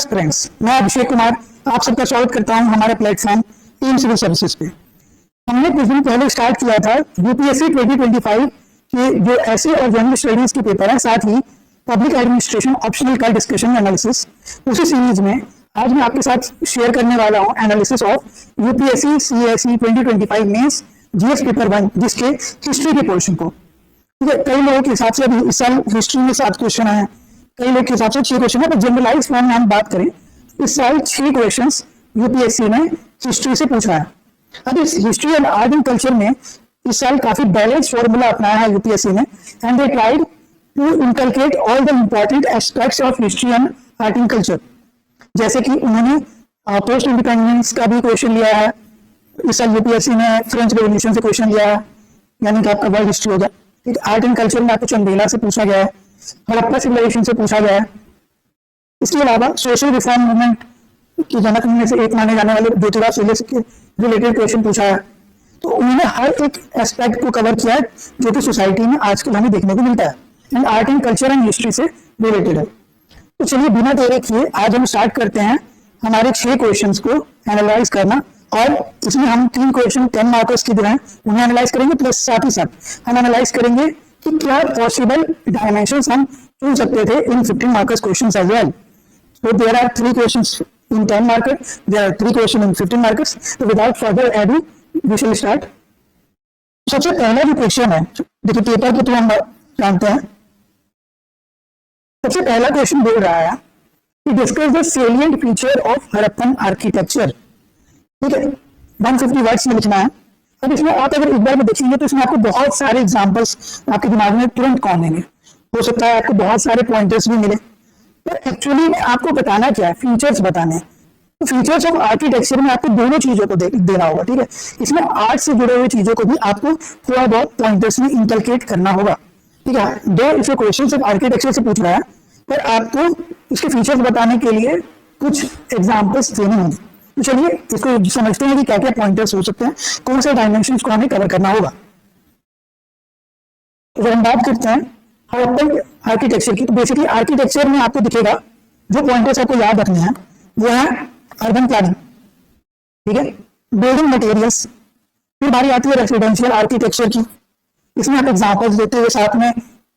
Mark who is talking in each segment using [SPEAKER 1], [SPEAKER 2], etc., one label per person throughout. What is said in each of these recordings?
[SPEAKER 1] नमस्कार फ्रेंड्स, मैं अभिषेक कुमार आप सबका स्वागत करता हूं हमारे प्लेटफॉर्म टीम सिविल सर्विसेज पे। हमने कुछ दिन पहले स्टार्ट किया था यूपीएससी 2025 के जो ऐसे और जनरल स्टडीज के पेपर है, साथ ही पब्लिक एडमिनिस्ट्रेशन ऑप्शनल का डिस्कशन एनालिसिस। उसी सीरीज में आज मैं आपके साथ शेयर करने वाला हूं analysis of UPSC CSE 2025 mains GS paper 1, जिसके हिस्ट्री के पोर्शन को। ठीक है, कई लोगों के हिसाब से अभी इस साल हिस्ट्री में 7 क्वेश्चन आए, कई लोग के हिसाब से 6 क्वेश्चन है, पर जनरलाइज फॉर्म में हम बात करें इस साल 6 क्वेश्चंस यूपीएससी ने हिस्ट्री से पूछा है। अब इस history and art and culture में इस साल काफी बैलेंस फॉर्मूला अपनाया है यूपीएससी ने, and they tried to inculcate all the important aspects of history and art and culture. जैसे कि उन्होंने पोस्ट इंडिपेंडेंस का भी क्वेश्चन लिया है। इस साल यूपीएससी ने फ्रेंच रेवोल्यूशन से क्वेश्चन लिया है, यानी कि आपका वर्ल्ड हिस्ट्री हो गया। ठीक, आर्ट एंड कल्चर में आपको चंदेला से पूछा गया है, हड़प्पा सिविलाइजेशन से पूछा गया है। इसके अलावा सोशल रिफॉर्म मूवमेंट की जनक में से एक माने जाने वाले ज्योतिराव फुले से रिलेटेड क्वेश्चन पूछा है। तो उन्होंने हर एक एस्पेक्ट को कवर किया है जो कि सोसाइटी में आजकल हमें देखने को मिलता है, and art and culture and history से रिलेटेड है। तो चलिए बिना देरी किए आज हम स्टार्ट करते हैं हमारे 6 क्वेश्चंस को एनालाइज करना, और इसमें हम 3 क्वेश्चन 10 मार्कर्स की जो है उन्हें एनालाइज करेंगे, प्लस साथ ही साथ हम एनालाइज करेंगे कि क्या पॉसिबल डायमेंशंस हम चुन सकते थे इन 15 markers questions as well. So there are 3 questions in 10 markers, there are 3 questions in 15 markers. So without further ado, we shall start. सबसे पहला जो क्वेश्चन है, देखिए पेपर के थ्रू हम जानते हैं। सबसे पहला क्वेश्चन बोल रहा है कि discuss the salient feature of Harappan architecture. ठीक है, 150 वर्ड्स में लिखना है। अब इसमें आप अगर एक बार में देखेंगे तो इसमें आपको बहुत सारे एग्जांपल्स आपके दिमाग में तुरंत कौन देंगे। हो सकता है आपको बहुत सारे पॉइंटर्स भी मिले, पर एक्चुअली आपको बताना क्या है, फीचर्स बताने। तो फीचर्स ऑफ आर्किटेक्चर में आपको दोनों चीजों को देना होगा। ठीक है, इसमें आर्ट से जुड़े हुए चीजों को भी आपको थोड़ा बहुत पॉइंटर्स में इंकलकेट करना होगा। ठीक है, दो इसे क्वेश्चन ऑफ आर्किटेक्चर से पूछ रहा है, पर आपको इसके फीचर्स बताने के लिए कुछ एग्जाम्पल्स देने होंगे। तो चलिए इसको समझते हैं कि क्या क्या पॉइंटर्स हो सकते हैं, कौन से डायमेंशंस को हमें कवर करना होगा। तो जब हम बात करते हैं हड़प्पन आर्किटेक्चर की, तो बेसिकली आर्किटेक्चर में आपको दिखेगा जो पॉइंटर्स आपको याद रखने हैं वो है अर्बन प्लानिंग, ठीक है, बिल्डिंग मटेरियल्स, फिर बारी आती है रेसिडेंशियल आर्किटेक्चर की। इसमें आप एग्जांपल्स देते हुए साथ में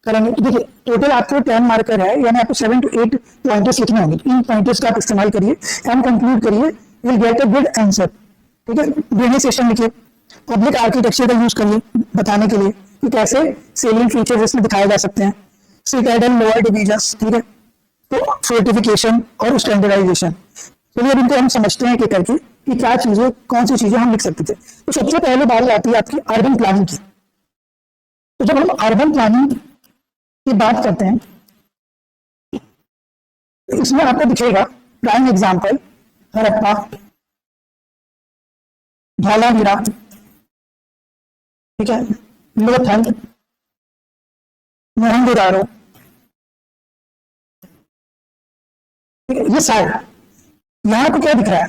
[SPEAKER 1] करेंगे। देखिए टोटल आपको 10 मार्कर है, यानी आपको 7 to 8 पॉइंटर्स लिखने होंगे। इन पॉइंटर्स का आप इस्तेमाल करिए एंड कंक्लूड करिए, will get a good answer. ठीक है, ड्रेनेज सिस्टम लिखिए, पब्लिक आर्किटेक्चर का यूज करिए बताने के लिए कि कैसे सेलिंग फीचर्स इसमें दिखाए जा सकते हैं। सिटाडेल, लोअर डिवीजन्स, ठीक है, तो फोर्टिफिकेशन और स्टैंडर्डाइजेशन। चलिए अब इनको हम समझते हैं कि करके कि क्या चीजें, कौन सी चीजें हम लिख सकते थे। तो सबसे पहले बात आती है आपकी अर्बन प्लानिंग की। तो जब हम अर्बन प्लानिंग की बात करते हैं, इसमें आपको दिखेगा प्राइम एग्जाम्पल हड़प्पा, धौलावीरा, ठीक है, लोथल, मोहनजोदारो, ठीक है, ये सारे। यहाँ पे क्या दिख रहा है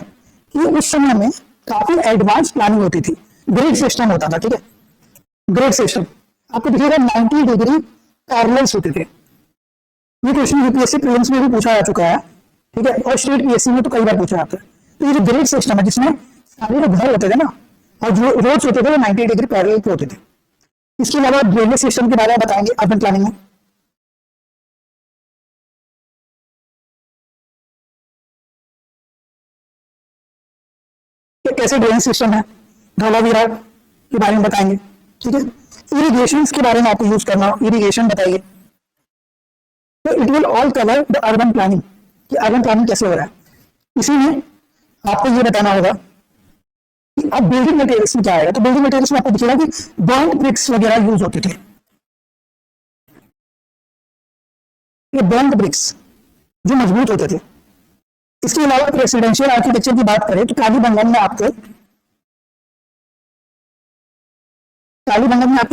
[SPEAKER 1] कि उस समय में काफी एडवांस प्लानिंग होती थी, ग्रिड सिस्टम होता था। ठीक है, ग्रिड सिस्टम आपको दिखेगा 90 डिग्री पैरेलल्स होते थे। ये क्वेश्चन यूपीएससी प्रीलिम्स में भी पूछा जा चुका है, ठीक है, और स्टेट पीएससी में तो कई बार पूछा जाता है। तो ये जो ग्रिड सिस्टम है जिसमें सारे जो घर होते थे ना और जो रोड्स होते थे वो 90 डिग्री पैरेलल पे होते थे। इसके अलावा ड्रेनेज सिस्टम के बारे में बताएंगे अर्बन प्लानिंग में। कैसे ड्रेनेज सिस्टम है, धौलावीरा के बारे में बताएंगे। ठीक है, इरिगेशन के बारे में आपको यूज करना हो, इरिगेशन बताइए। तो it will all cover the urban planning कि अर्बन प्लानिंग कैसे हो रहा है। इसी में आपको ये बताना होगा कि अब बिल्डिंग मटेरियल्स में क्या आएगा। तो बिल्डिंग मटेरियल्स में आपको दिखेगा कि बर्न्ड ब्रिक्स वगैरह यूज होते थे। ये बर्न्ड ब्रिक्स जो मजबूत होते थे। इसके अलावा रेसिडेंशियल आर्किटेक्चर की बात करें तो कालीबंगन में आपको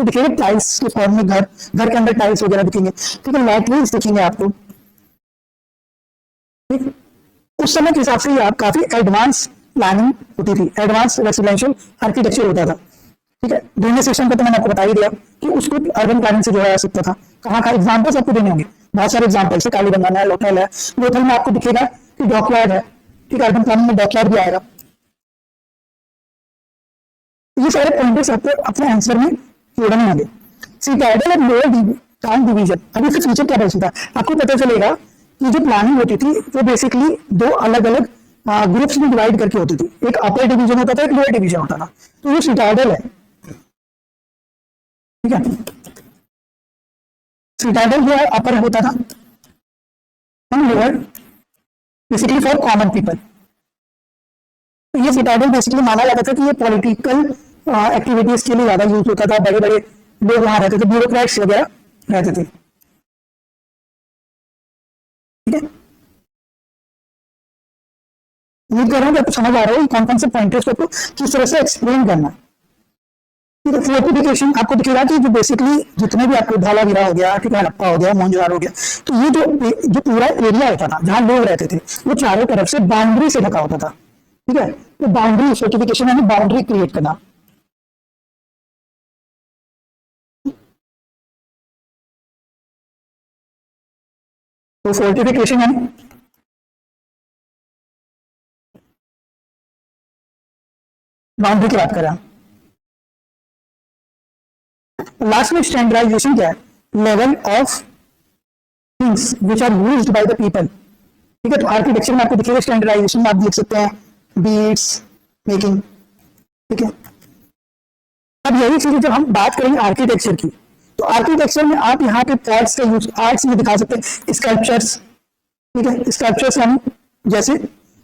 [SPEAKER 1] दिखेंगे टाइल्स के फॉर्म में घर के अंदर टाइल्स वगैरह दिखेंगे। ठीक है, लैट्रिन्स दिखेंगे आपको। ठीक, उस समय के हिसाब से आप काफी एडवांस प्लानिंग होती थी, एडवांस रेसिडेंशियल आर्किटेक्चर होता था। ठीक है, ड्रेनेज सिस्टम का तो मैंने आपको बता ही दिया कि उसको अर्बन प्लानिंग से जोड़ा जा सकता था। कहाँ का एग्जाम्पल्स आपको देने होंगे, बहुत सारे एग्जाम्पल्स है, कालीबंगन है, लोथल है। लोथल में आपको दिखेगा कि डॉकयार्ड है, ठीक है, अर्बन प्लानिंग में डॉकयार्ड भी आएगा। ये सारे पॉइंट्स आपको अपने आंसर में जोड़ने होंगे। सिटाडेल और लोअर टाउन डिवीजन, अभी इसका फीचर क्या बचता है आपको पता चलेगा कि जो प्लानिंग होती थी वो बेसिकली दो अलग अलग ग्रुप्स में डिवाइड करके होती थी, एक अपर डिवीजन होता था, एक लोअर डिवीजन होता था। तो ये सिटाडेल है, ठीक है। सिटाडेल जो है अपर होता था, lower basically for common people. तो ये सिटाडेल बेसिकली माना जाता था कि ये पॉलिटिकल एक्टिविटीज के लिए ज्यादा यूज होता था, बड़े बड़े लोग वहां रहते थे, ब्यूरोक्रेट्स वगैरह रहते थे, ठीक है। उम्मीद कर रहा हूँ कि आपको समझ आ रहा है कौन कौन से पॉइंटर्स को किस तरह से एक्सप्लेन करना है। ठीक है, फोर्टिफिकेशन आपको दिखेगा कि जो बेसिकली जितने भी आपको धौलावीरा हो गया, ठीक है, हड़प्पा हो गया, मोहनजोदाड़ो हो गया, तो ये जो पूरा एरिया होता था जहां लोग रहते थे वो चारों तरफ से बाउंड्री से ढका होता था, ठीक है। तो बाउंड्री फोर्टिफिकेशन यानी बाउंड्री क्रिएट करना। तो फोर्टिफिकेशन यानी बाउंड्री की बात करें हम। लास्ट में स्टैंडर्डाइजेशन क्या है, level of things which are used by the people, ठीक है। तो आर्किटेक्चर में आपको दिखेगा स्टैंडर्डाइजेशन में आप देख सकते हैं बीड्स मेकिंग, ठीक है। अब यही चीजें जब हम बात करेंगे आर्किटेक्चर की, तो आर्किटेक्चर में आप यहाँ पे पॉट्स का यूज आर्ट्स में दिखा सकते हैं, स्कल्पचर्स, ठीक है। स्कल्पचर्स यानी जैसे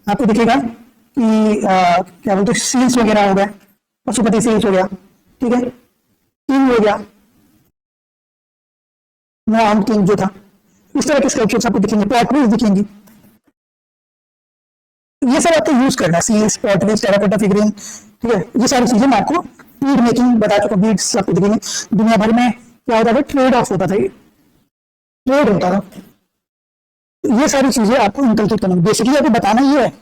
[SPEAKER 1] आपको दिखेगा कि क्या बोलते हैं सील्स वगैरह हो गए, पशुपति सील्स हो गया, ठीक है, किंग हो गया, नाम किंग जो था, इस तरह के स्कल्पचर्स आपको दिखेंगे, पॉटरीज दिखेंगी। ये सब आपको यूज करना है, सील्स, पॉटरीज, टेराकोटा फिगरिंग, ठीक है। ये सारी चीजें मैं आपको बीड मेकिंग बता चुका, बीड्स आपको दिखेंगे। दुनिया भर में क्या होता था, ट्रेड ऑफ होता था, ट्रेड होता था। ये सारी चीजें आपको इंकलकेट करना, बेसिकली आपको बताना ये है,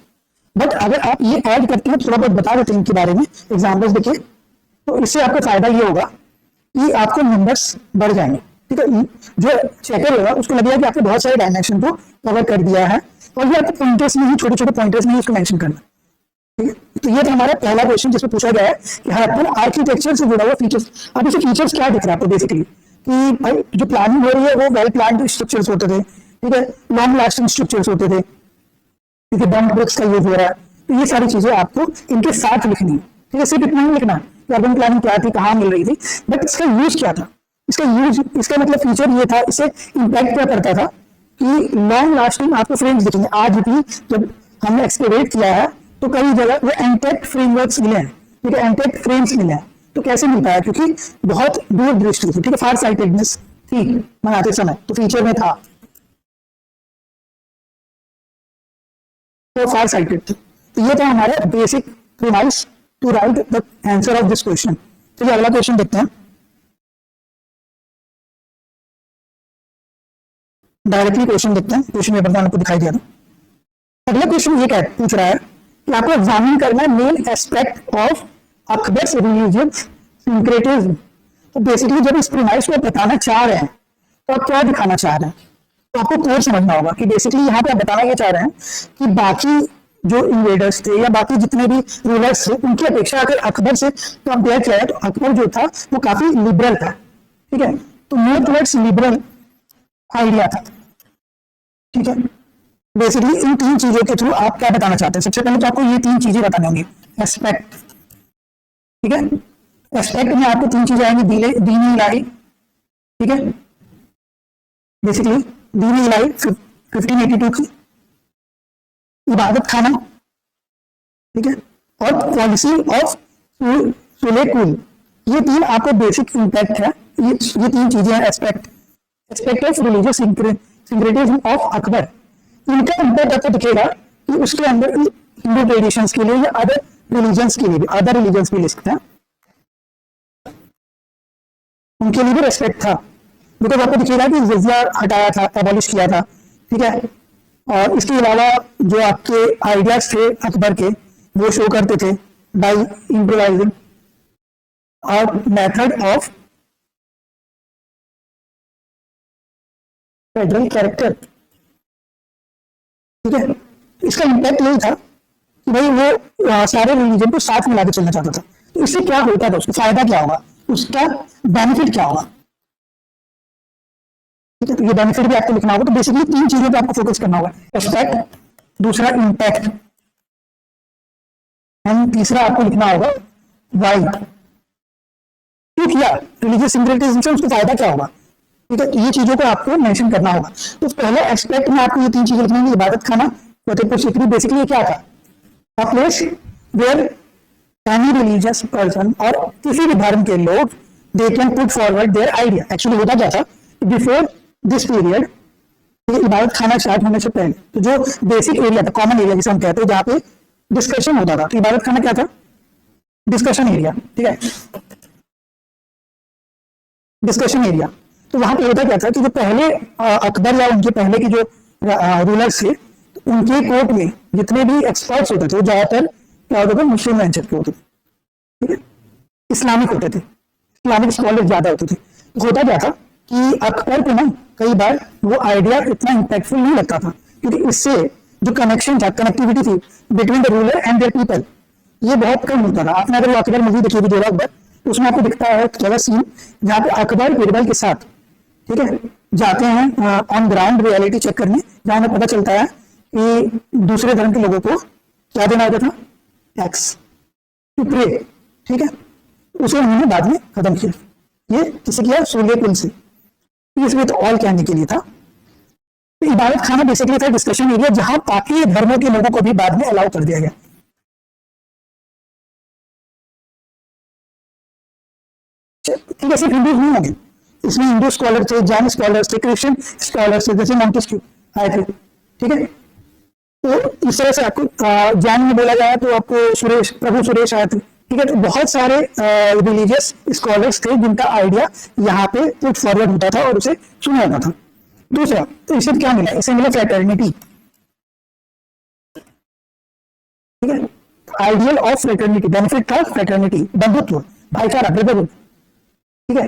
[SPEAKER 1] बट अगर आप ये ऐड करते हैं थोड़ा बहुत बता देते हैं इनके बारे में, एग्जाम्पल्स देखिए, तो इससे आपका फायदा ये होगा कि आपको नंबर्स बढ़ जाएंगे, ठीक है। जो चेकर होगा उसको लगेगा कि आपने बहुत सारे डायमेंशन को कवर कर दिया है, और ये आपको पॉइंटर्स में ही, छोटे छोटे पॉइंटर्स में ही इसको मेंशन करना, ठीक है। तो ये था हमारा पहला क्वेश्चन जिसमें पूछा गया है कि हड़प्पन आर्किटेक्चर से जुड़ा हुआ फीचर्स। अब इसे फीचर्स क्या दिख रहा है आपको बेसिकली, कि भाई जो प्लानिंग हो रही है वो वेल प्लान्ड स्ट्रक्चर्स होते थे, ठीक है, लॉन्ग लास्टिंग स्ट्रक्चर्स होते थे, ठीक है, बंक ब्रिक्स का यूज हो रहा है। तो ये सारी चीजें आपको इनके साथ लिखनी है, ठीक है। सिर्फ इतना ही लिखना कि अर्बन प्लानिंग क्या थी, कहाँ मिल रही थी, बट इसका यूज क्या था, इसका यूज, इसका मतलब फीचर ये था, इससे इम्पैक्ट क्या करता था कि लॉन्ग लास्टिंग आपको फ्रेम्स दिखेंगे। आज भी जब हमने एक्सकेवेट किया है तो कई जगह वो एंटेक्ट फ्रेमवर्क्स मिले हैं, ठीक है, एंटेक्ट फ्रेम्स मिले हैं। तो कैसे मिल पाया, क्योंकि बहुत दूर दृष्टि थी, ठीक है, फार साइटेडनेस थी बनाते समय, तो फीचर में था, तो फार साइटेड थे। तो ये था हमारा basic premise to write the answer of this question. चलिए अगला क्वेश्चन देखते हैं, डायरेक्टली क्वेश्चन देखते हैं, क्वेश्चन पेपर में आपको दिखाई दिया था। अगला क्वेश्चन ये क्या पूछ रहा है कि आपको एग्जामिन करना है main aspect of Akbar's religious syncretism. तो बेसिकली जब इस प्रीमाइस को बताना चाह रहे हैं तो आप क्या दिखाना चाह रहे हैं, तो आपको कोर समझना होगा कि बेसिकली यहाँ पे आप बताना ये चाह रहे हैं कि बाकी जो इन्वेडर्स थे या बाकी जितने भी रूलर्स थे उनकी अपेक्षा अगर अकबर से कंपेयर किया है तो अकबर जो था वो काफी लिबरल था, ठीक है, तो मोर टुवर्ड्स लिबरल आइडिया था, ठीक है। बेसिकली इन तीन चीजों के थ्रू आप क्या बताना चाहते हैं, सबसे पहले तो आपको ये तीन चीजें बतानी होंगी, एस्पेक्ट, ठीक है। एस्पेक्ट में आपको तीन चीजें आएंगी, दीनी इलाही, ठीक है, बेसिकली दीनी इलाही 1582 की, इबादत खाना, ठीक है, और पॉलिसी ऑफ सुलेकुल। ये तीन आपको बेसिक इम्पैक्ट है, ये तीन चीजें हैं, aspect of religious syncretism of Akbar. इनका इम्पैक्ट आपको दिखेगा कि उसके अंदर हिंदू ट्रेडिशंस के लिए या अदर रिलीजन्स के लिए भी, अदर रिलीजन्स भी ले सकते हैं, उनके लिए भी रेस्पेक्ट था, बिकॉज आपको दिखेगा कि जिजिया हटाया था, एबॉलिश किया था, ठीक है। और इसके अलावा जो आपके आइडियाज थे अकबर के वो शो करते थे बाय इम्प्रोवाइजिंग और मेथड ऑफ फेडरल कैरेक्टर, ठीक है। इसका इम्पैक्ट यही था कि भाई वो सारे रिलीजन को साथ मिला के चलना चाहता था। तो इससे क्या होता था, उसका फायदा क्या होगा, उसका बेनिफिट क्या होगा। ठीक है, तो ये बेनिफिट भी आपको लिखना होगा। तो बेसिकली 3 चीजों पे आपको फोकस करना होगा, एस्पेक्ट, दूसरा इम्पैक्ट, एंड तीसरा आपको लिखना होगा वाई। क्यों किया रिलीजियस सिंक्रेटिज्म से, उसको फायदा क्या होगा। ठीक है, ये चीजों को आपको मेंशन करना होगा। तो पहले एस्पेक्ट में आपको ये 3 चीजें लिखनी होंगी, इबादत खाना, फतेहपुर सीकरी। बेसिकली क्या था, a place where any religious person और किसी भी धर्म के लोग they can put forward their idea. Actually होता क्या था, बिफोर दिस पीरियड, इबादत खाना स्टार्ट होने से पहले, तो जो बेसिक एरिया था, कॉमन एरिया जिसे हम कहते हैं, जहाँ पे डिस्कशन होता था, तो इबादत खाना क्या था, डिस्कशन एरिया। ठीक है, डिस्कशन एरिया। तो वहां पे होता क्या था कि जो पहले अकबर या उनके पहले के जो रूलर्स थे, उनके कोर्ट में जितने भी एक्सपर्ट्स होते थे, ज्यादातर क्या होता था, मुस्लिम वेंचर के होते थे। ठीक है, इस्लामिक होते थे, इस्लामिक स्कॉलर ज्यादा होते थे। तो होता क्या था कि अकबर को ना कई बार वो आइडिया इतना इम्पैक्टफुल नहीं लगता था, क्योंकि इससे जो कनेक्शन था, कनेक्टिविटी थी between the ruler and their people, ये बहुत कम होता था। आपने अगर वो अकबर मूवी देखी हुई, जोरा अकबर, तो उसमें आपको दिखता है जगह सीन जहाँ पे अकबर बीरबल के साथ, ठीक है, जाते हैं ऑन ग्राउंड रियलिटी चेक करने, जहाँ हमें पता चलता है कि दूसरे धर्म के लोगों को क्या देना होता था, टैक्स टू प्रे। ठीक है, उसे उन्होंने बाद में खत्म किया। ये किसी किया, सूर्य कुल से, पीस विद ऑल कहने के लिए था। तो इबादत खाना बेसिकली था डिस्कशन एरिया, जहां बाकी धर्मों के लोगों को भी बाद में अलाउ कर दिया गया। ठीक है, सिर्फ हिंदू नहीं होंगे, इसमें हिंदू स्कॉलर थे, जैन स्कॉलर्स थे, क्रिश्चियन स्कॉलर्स थे, जैसे मॉन्टेस्क्यू आए थे। ठीक है, तो इस तरह से आपको जैन में बोला जाए तो आपको सुरेश, प्रभु सुरेश आए थे। ठीक है, तो बहुत सारे रिलीजियस स्कॉलर्स थे जिनका आइडिया यहाँ पे पुट फॉरवर्ड होता था और उसे सुना जाता था। दूसरा, तो इसे क्या मिला, इसे मिला फ्रेटर्निटी। ठीक है, आइडियल ऑफ फ्रेटर्निटी, बेनिफिट था फ्रेटर्निटी, बंधुत्व, भाईचारा, ब्रदरहुड। ठीक है,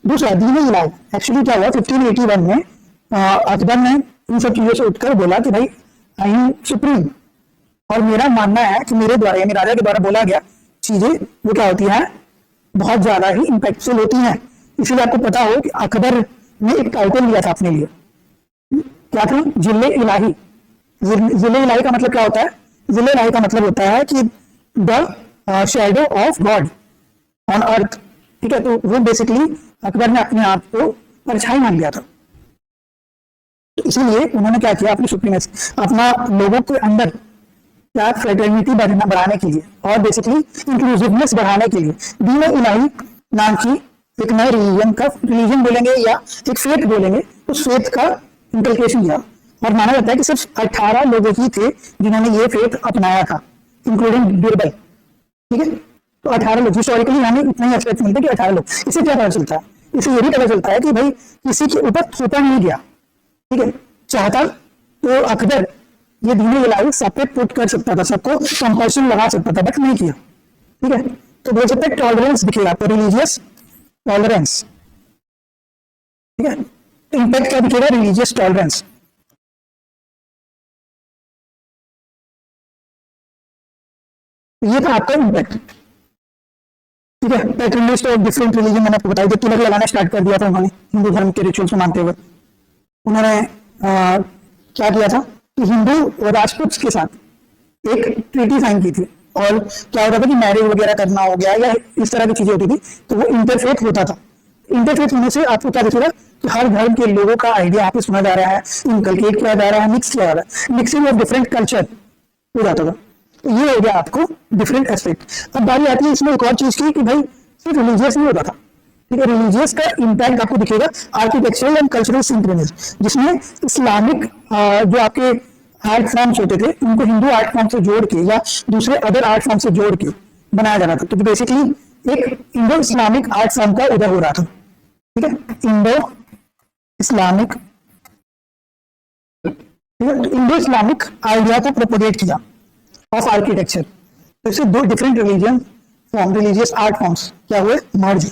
[SPEAKER 1] दूसरा दीन इलाही। एक्चुअली क्या हुआ, 1581 में अकबर ने इन सब चीजों से उठकर बोला कि भाई आई एम सुप्रीम, और मेरा मानना है कि मेरे द्वारा, यानी राजा के द्वारा बोला गया चीजें वो क्या होती हैं, बहुत ज्यादा ही इंपैक्टफुल होती हैं। इसीलिए आपको पता हो कि अकबर ने एक टाइटल लिया था अपने लिए, क्या था, जिले इलाही। जिले इलाही का मतलब क्या होता है, जिले इलाही का मतलब होता है कि the shadow of God on earth. ठीक है, तो वो बेसिकली अकबर ने अपने आप को परछाई मान लिया था। तो इसीलिए उन्होंने क्या किया, अपनी सुप्रीमेसी, अपना लोगों के अंदर क्या फ्रेटर्निटी बढ़ाने के लिए और बेसिकली इंक्लूसिवनेस बढ़ाने के लिए दीन इलाही नाम की एक नए रिलीजन का, रिलीजन बोलेंगे या एक फेथ बोलेंगे, उस फेथ का इंकल्केशन किया। और माना जाता है कि सिर्फ 18 लोगों ही थे जिन्होंने ये फेथ अपनाया था, इंक्लूडिंग बीरबल। ठीक है, तो 18 लोग, हिस्टोरिकली हमें इतना ही एक्सपेक्ट मिलता है कि 18 लोग। इससे क्या पता चलता है, इससे ये भी पता चलता है कि भाई किसी के ऊपर थोपा नहीं गया। ठीक है, चाहता तो अकबर ये दीन इलाही सब पे पुट कर सकता था, सबको कंपल्शन लगा सकता था, बट नहीं किया। ठीक है, तो बोल सकते हैं टॉलरेंस दिखेगा आपको, रिलीजियस टॉलरेंस। ठीक है, इम्पैक्ट क्या दिखेगा, रिलीजियस टॉलरेंस। ये था आपका इम्पैक्ट। ठीक है, पैटर्निस्ट ऑफ डिफरेंट रिलीजन मैंने आपको बताया, तिलक लगाना स्टार्ट कर दिया था उन्होंने हिंदू धर्म के रिचुअल्स को मानते हुए। उन्होंने क्या किया था कि हिंदू राजपूत के साथ एक ट्रीटी साइन की थी, और क्या होता था कि मैरिज वगैरह करना हो गया या इस तरह की चीजें होती थी, तो वो इंटरफेथ होता था। इंटरफेथ होने से आपको क्या दिखेगा कि हर धर्म के लोगों का आइडिया यहाँ पे सुना जा रहा है, इनकलकेट किया जा रहा है, मिक्स किया जा रहा है, मिक्सिंग ऑफ डिफरेंट कल्चर हो जाता था। तो ये हो गया आपको डिफरेंट एस्पेक्ट। अब बारी आती है इसमें एक और चीज की कि भाई सिर्फ रिलीजियस नहीं होता था। ठीक है, रिलीजियस का इम्पैक्ट आपको दिखेगा आर्किटेक्चरल एंड कल्चरल सिंक्रोनिज्म, जिसमें इस्लामिक जो आपके आर्ट फॉर्म्स होते थे उनको हिंदू आर्ट फॉर्म से जोड़ के या दूसरे अदर आर्ट फॉर्म से जोड़ के बनाया जा रहा था। तो बेसिकली एक इंडो इस्लामिक आर्ट फॉर्म का उदय हो रहा था। ठीक है, Indo Islamic, Indo Islamic idea को प्रोपोगेट किया ऑफ आर्किटेक्चर। तो इससे दो different religion form, religious art forms क्या हुए, मर्ज।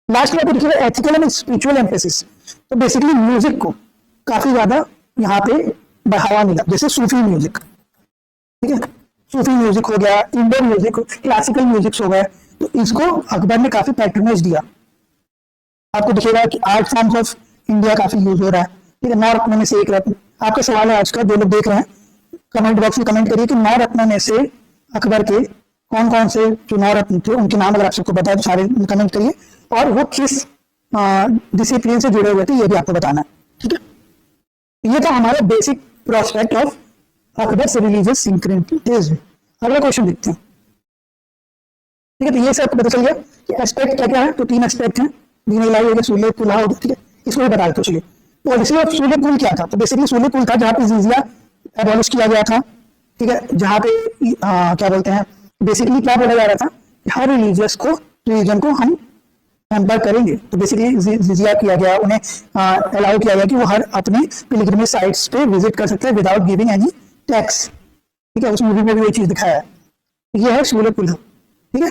[SPEAKER 1] लास्ट में आपको दिखेगा एथिकल एंड स्पिरिचुअल एम्फेसिस। तो बेसिकली म्यूजिक को काफी ज्यादा यहाँ पे बढ़ावा मिला, जैसे सूफी म्यूजिक। ठीक है, सूफी म्यूजिक हो गया, इंडियन म्यूजिक, क्लासिकल म्यूजिक हो गए, तो इसको अकबर ने काफी पैट्रनेज दिया। आपको दिखेगा कि आर्ट फॉर्म्स ऑफ इंडिया काफी यूज हो रहा है। ठीक है, 9 रत्नों में से एक रत्न। आपका सवाल है आज का, जो लोग देख रहे हैं कमेंट बॉक्स में कमेंट करिए कि 9 रत्नों में से अकबर के कौन कौन से जो 9 रत्न थे उनके नाम अगर आप सबको पता है तो सारे कमेंट करिए, और वो किस डिसिप्लिन से जुड़े हुए थे ये भी आपको बताना है। ठीक है, ये था हमारा बेसिक प्रोस्पेक्ट ऑफ अकबर से रिलीजियस सिंक्रेटिज्म। अगला क्वेश्चन देखते हैं। ठीक है, तो ये सब आपको पता चल गया कि एस्पेक्ट क्या क्या है। तो 3 एस्पेक्ट हैं, दीन इलाही हो गया, सूल्य कुल्हा हो गया। ठीक है, इसको भी बता देते चलिए। पॉलिसी ऑफ सूल्य कुल क्या था? तो बेसिकली सूल्य कुल था जहाँ पे जिजिया एबॉलिश किया गया था। ठीक है, जहाँ पे क्या बोलते हैं, बेसिकली क्या बोला जा रहा था, हर रिलीजन को हम एम्पर करेंगे। तो बेसिकली जिजिया किया गया, उन्हें अलाउ किया गया कि वो हर अपने पिलग्रिमेज साइट्स पे विजिट कर सकते हैं विदाउट गिविंग एनी टैक्स। ठीक है, उस मूवी में भी वही चीज दिखाया है। ये है सूल्य कुल। ठीक है,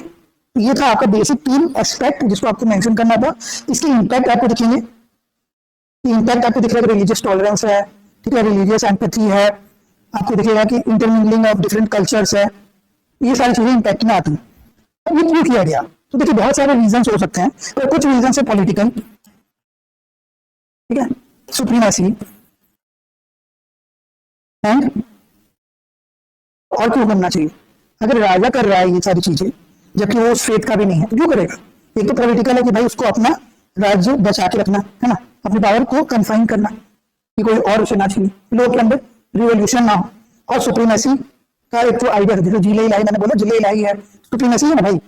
[SPEAKER 1] ये था आपका बेसिक 3 एस्पेक्ट जिसको आपको मेंशन करना था। इसके इम्पैक्ट आपको दिखेंगे। इम्पैक्ट आपको दिख रहा है, रिलीजियस टॉलरेंस है, ठीक है, रिलीजियस एम्पैथी है, आपको दिखेगा कि इंटरमिंगलिंग ऑफ डिफरेंट कल्चर्स है। ये सारी चीजें इम्पैक्ट में आती हैं। अब ये क्यों किया गया? तो देखिए बहुत सारे रीजन हो सकते हैं, पर कुछ रीजन है पॉलिटिकल, ठीक है, सुप्रीमेसी एंड और क्यों करना चाहिए? अगर राजा कर रहा है ये सारी चीजें जबकि वो उस फेथ का भी नहीं है तो क्यों करेगा? एक तो पॉलिटिकल है कि भाई उसको अपना राज्य बचा के रखना है ना, अपनी पावर को कन्फाइन करना कि कोई और उसे ना छीने, लोगों के अंदर रिवोल्यूशन ना हो। और सुप्रीमेसी का एक तो आइडिया है, जैसे जिले इलाही मैंने बोला, जिले इलाही है, सुप्रीमेसी है ना भाई,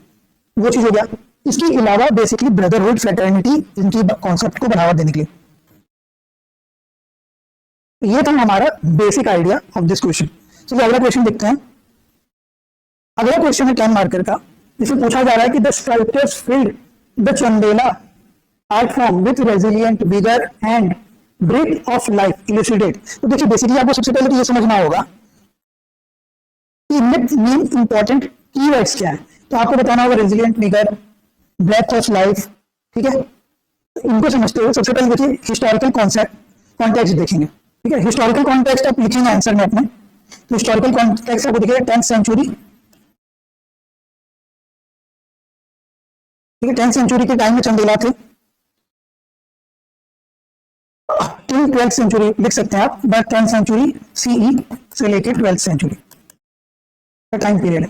[SPEAKER 1] वो चीज हो गया। इसके अलावा बेसिकली ब्रदरहुड, फ्रेटर्निटी, इनकी कॉन्सेप्ट को बढ़ावा देने के लिए। ये था हमारा basic idea of this question. चलिए अगला क्वेश्चन देखते हैं। अगला क्वेश्चन है 10 मार्कर का। इसमें पूछा जा रहा है कि the sculptors filled the Chandela art form with resilient vigour and breath of life elucidate. तो देखिए बेसिकली आपको सबसे पहले तो ये समझना होगा कि मेन इंपॉर्टेंट कीवर्ड्स क्या है। तो आपको बताना होगा resilient, vigour, breath of life. ठीक है, इनको समझते हुए सबसे पहले देखिए हिस्टोरिकल कॉन्सेप्ट कॉन्टेक्स्ट देखेंगे। ठीक है, हिस्टोरिकल कॉन्टेक्स्ट आप लिखेंगे आंसर में अपने। तो हिस्टोरिकल कॉन्टेक्स्ट आपको दिखेगा 10th सेंचुरी। ठीक है, 10th सेंचुरी के टाइम में चंदेला थे, टिल 12th सेंचुरी लिख सकते हैं आप, बट 10th सेंचुरी सीई से लेकर 12th सेंचुरी का टाइम पीरियड है।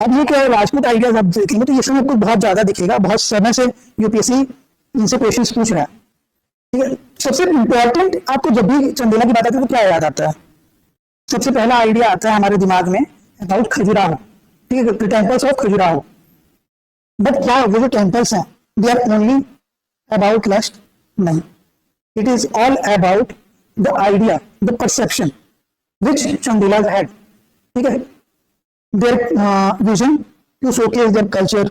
[SPEAKER 1] अब ये क्या है, राजपूत आइडियाज आप देखेंगे तो ये सब आपको बहुत ज्यादा दिखेगा, बहुत समय से यूपीएससी इनसे क्वेश्चन पूछ रहा है। ठीक है, सबसे इंपॉर्टेंट आपको जब भी चंदेला की बात आती है तो क्या याद आता है? सबसे पहला आइडिया आता है हमारे दिमाग में अबाउट खजुराहो। ठीक है, टेम्पल्स ऑफ खजुराहो। बट क्या वो जो टेम्पल्स हैं they are only about lust? नहीं, it is all about the idea, the perception which Chandelas had. ठीक है, their vision to showcase their culture,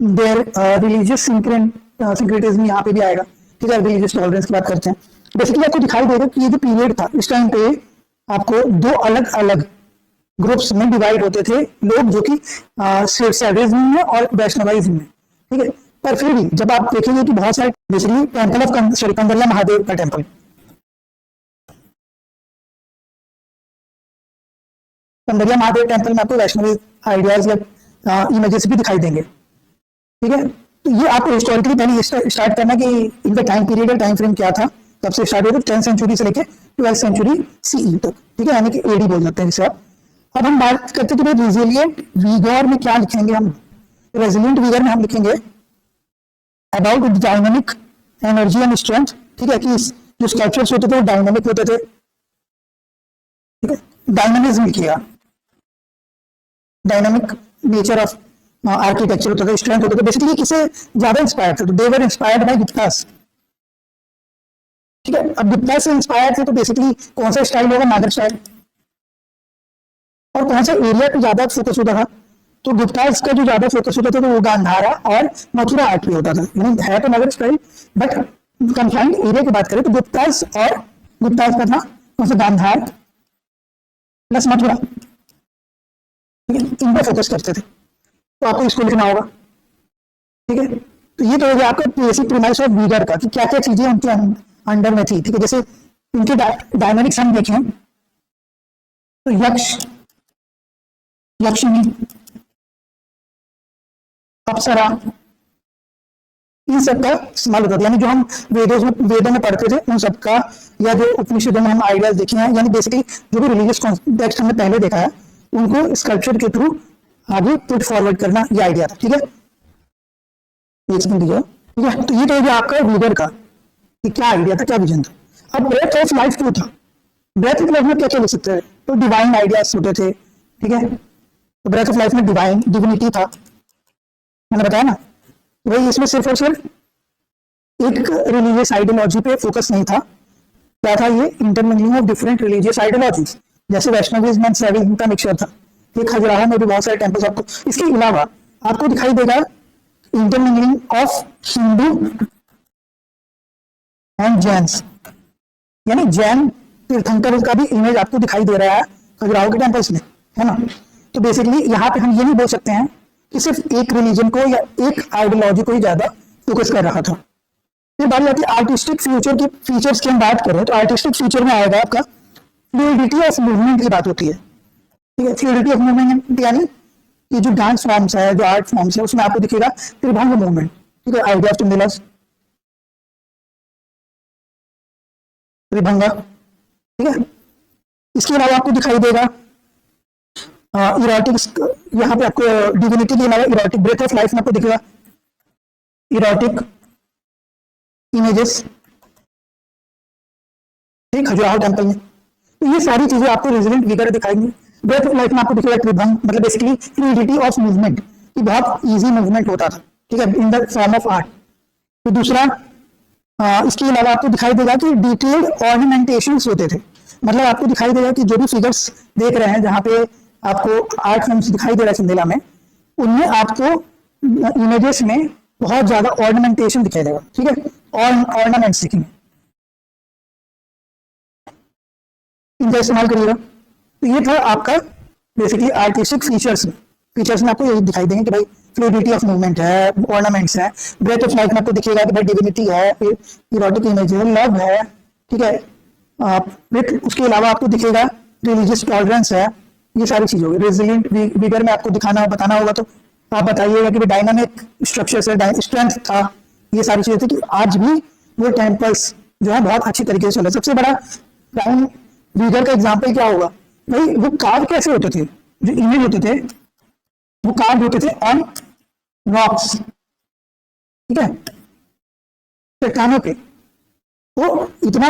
[SPEAKER 1] their religious syncretism यहाँ पे भी आएगा। ठीक है, रिलीजियस टॉलरेंस की बात करते हैं। बेसिकली आपको दिखाई देगा कि ये जो पीरियड था इस टाइम पे आपको 2 अलग अलग ग्रुप्स में डिवाइड होते थे लोग, जो कि सैविज्म में और वैष्णवाइज्म में। ठीक है, पर फिर भी जब आप देखेंगे कि बहुत सारे basically temple of Kandariya Mahadev का टेम्पल, कंदरिया महादेव टेम्पल में आपको वैष्णवी आइडियाज या इमेजेस भी दिखाई देंगे। ठीक है, तो ये आपको हिस्टोरिकली पहले स्टार्ट करना कि इनका टाइम पीरियड, टाइम फ्रेम क्या था, कब से स्टार्ट हुआ, 10th सेंचुरी से लेकर 12th सेंचुरी सीई तक। ठीक है, यानी कि एडी बोल जाते हैं जिसे आप। अब हम बात करते हैं कि रेजिलिएंट विगर में क्या लिखेंगे हम। रेजिलिएंट विगर में हम लिखेंगे about dynamic energy and strength. ठीक है, कि जो स्कल्पचर्स होते थे वो डायनामिक होते थे। ठीक है, डायनामिज्म किया, डायनामिक नेचर ऑफ आर्किटेक्चर होता था, स्ट्रेंथ होता था। बेसिकली किसे ज्यादा इंस्पायर थे? तो दे वर इंस्पायर्ड बाय गुप्तास। ठीक है, अब गुप्ता से इंस्पायर थे तो बेसिकली कौन सा स्टाइल होगा? नागर स्टाइल। और कौन सा एरिया पे ज्यादा फोकस होता था? तो गुप्तास का जो ज्यादा फोकस होता था तो वो गांधारा और मथुरा आर्ट पे होता था। यानी है तो नगर स्टाइल, बट कंफाइंड एरिया की बात करें तो गुप्तास का था कौन सा? गांधार प्लस मथुरा। इन पर फोकस करते थे, तो आपको इसको लिखना होगा। ठीक है, तो ये तो हो गया आपका बेसिक प्रीमाइस ऑफ विगर का कि क्या क्या चीजें उनके अंडर में थी। ठीक है, जैसे इनके डायनामिक्स हम देखें तो यक्ष लक्ष्मी, अप्सरा, इन सब का इस्तेमाल होता था। यानी जो हम वेदों में पढ़ते थे उन सब का, या जो उपनिषदों में हम आइडियाज देखे हैं, यानी बेसिकली जो भी रिलीजियस टेक्स्ट हमने पहले देखा है उनको स्कल्पचर के थ्रू आगे पुट फॉरवर्ड करना, ये आइडिया था। ठीक है, एक सेकंड दीजिए। ठीक है, तो ये तो हो गया आपका रीडर का कि क्या आइडिया था, क्या विजन था। अब ब्रेथ ऑफ लाइफ क्यों था? ब्रेथ ऑफ लाइफ में क्या क्या लिख सकते हैं? तो डिवाइन आइडियाज होते थे। ठीक है, तो ब्रेथ ऑफ लाइफ में डिवाइन डिविनिटी था, मैंने बताया ना। वही इसमें सिर्फ और सिर्फ एक रिलीजियस आइडियोलॉजी पे फोकस नहीं था। क्या था ये? Intermingling of different religious ideologies, जैसे वैष्णविज्म एंड शैविज्म का मिक्सचर था। ये खजुराहो में भी बहुत सारे टेम्पल्स आपको, इसके अलावा आपको दिखाई देगा intermingling of Hindu and Jains, यानी जैन तीर्थंकर का भी इमेज आपको दिखाई दे रहा है खजुराहो के टेम्पल्स में, है ना। तो बेसिकली यहाँ पे हम ये नहीं बोल सकते हैं कि सिर्फ एक रिलीजन को या एक आइडियोलॉजी को ही ज्यादा फोकस कर रहा था। फिर बात आती है आर्टिस्टिक फ्यूचर की, फीचर्स की हम बात करें तो आर्टिस्टिक फ्यूचर में आएगा आपका फ्लूइडिटी ऑफ मूवमेंट की बात होती है। ठीक है, फ्लूइडिटी ऑफ मूवमेंट यानी ये जो डांस फॉर्म्स है, जो आर्ट फॉर्म्स है, उसमें आपको दिखेगा त्रिभंग मूवमेंट। ठीक है, आइडिया ऑफ टिंडलर्स, त्रिभंगा। ठीक है, इसके अलावा आपको दिखाई देगा इरोटिक, यहाँ पे आपको डिविनिटी के अलावा इरोटिक, ब्रेथ ऑफ लाइफ में आपको दिखेगा इरोटिक इमेजेस, ठीक, खजुराहो टेम्पल में। तो ये सारी चीजें आपको रेजिडेंट विगर दिखाएंगे। ब्रेथ ऑफ लाइफ में आपको दिखेगा त्रिभंग, मतलब बेसिकली फ्लूइडिटी ऑफ मूवमेंट, कि बहुत इजी मूवमेंट होता था। ठीक है, in the form of art. तो दूसरा इसके अलावा आपको दिखाई देगा कि डिटेल्ड ऑर्नामेंटेशंस होते थे, मतलब आपको दिखाई देगा कि जो भी फिगर्स देख रहे हैं जहाँ पे आपको आर्ट फॉर्म्स दिखाई दे रहा है सिंधेला में, उनमें आपको इमेजेस में बहुत ज्यादा ऑर्नामेंटेशन दिखाई देगा। ठीक है, ऑर्नामेंट्स दिखेंगे, इनका इस्तेमाल करिएगा। तो ये था आपका बेसिकली आर्टिस्टिक फीचर्स में आपको यही दिखाई देंगे कि भाई फ्लूइडिटी ऑफ मूवमेंट है, ऑर्नामेंट्स है। ब्रेथ ऑफ लाइफ में आपको दिखेगा कि भाई डिविनिटी है, इरोटिक इमेज है, लव है। ठीक है, फिर उसके अलावा आपको दिखेगा रिलीजियस टॉलरेंस है, ये सारी चीजें होगी। रेजिलिएंट विगर में आपको दिखाना बताना होगा तो आप बताइएगा कि डायनामिक स्ट्रक्चर है, स्ट्रेंथ था, ये सारी चीजें थी कि आज भी वो टेम्पल्स जो है बहुत अच्छी तरीके से चले। सबसे बड़ा प्राइम विगर का एग्जाम्पल क्या होगा भाई? वो कार्व कैसे होते थे? जो इमेज होते थे वो कार्व होते थे ऑन रॉक्स, ठीक है, चट्टानों पे। तो इतना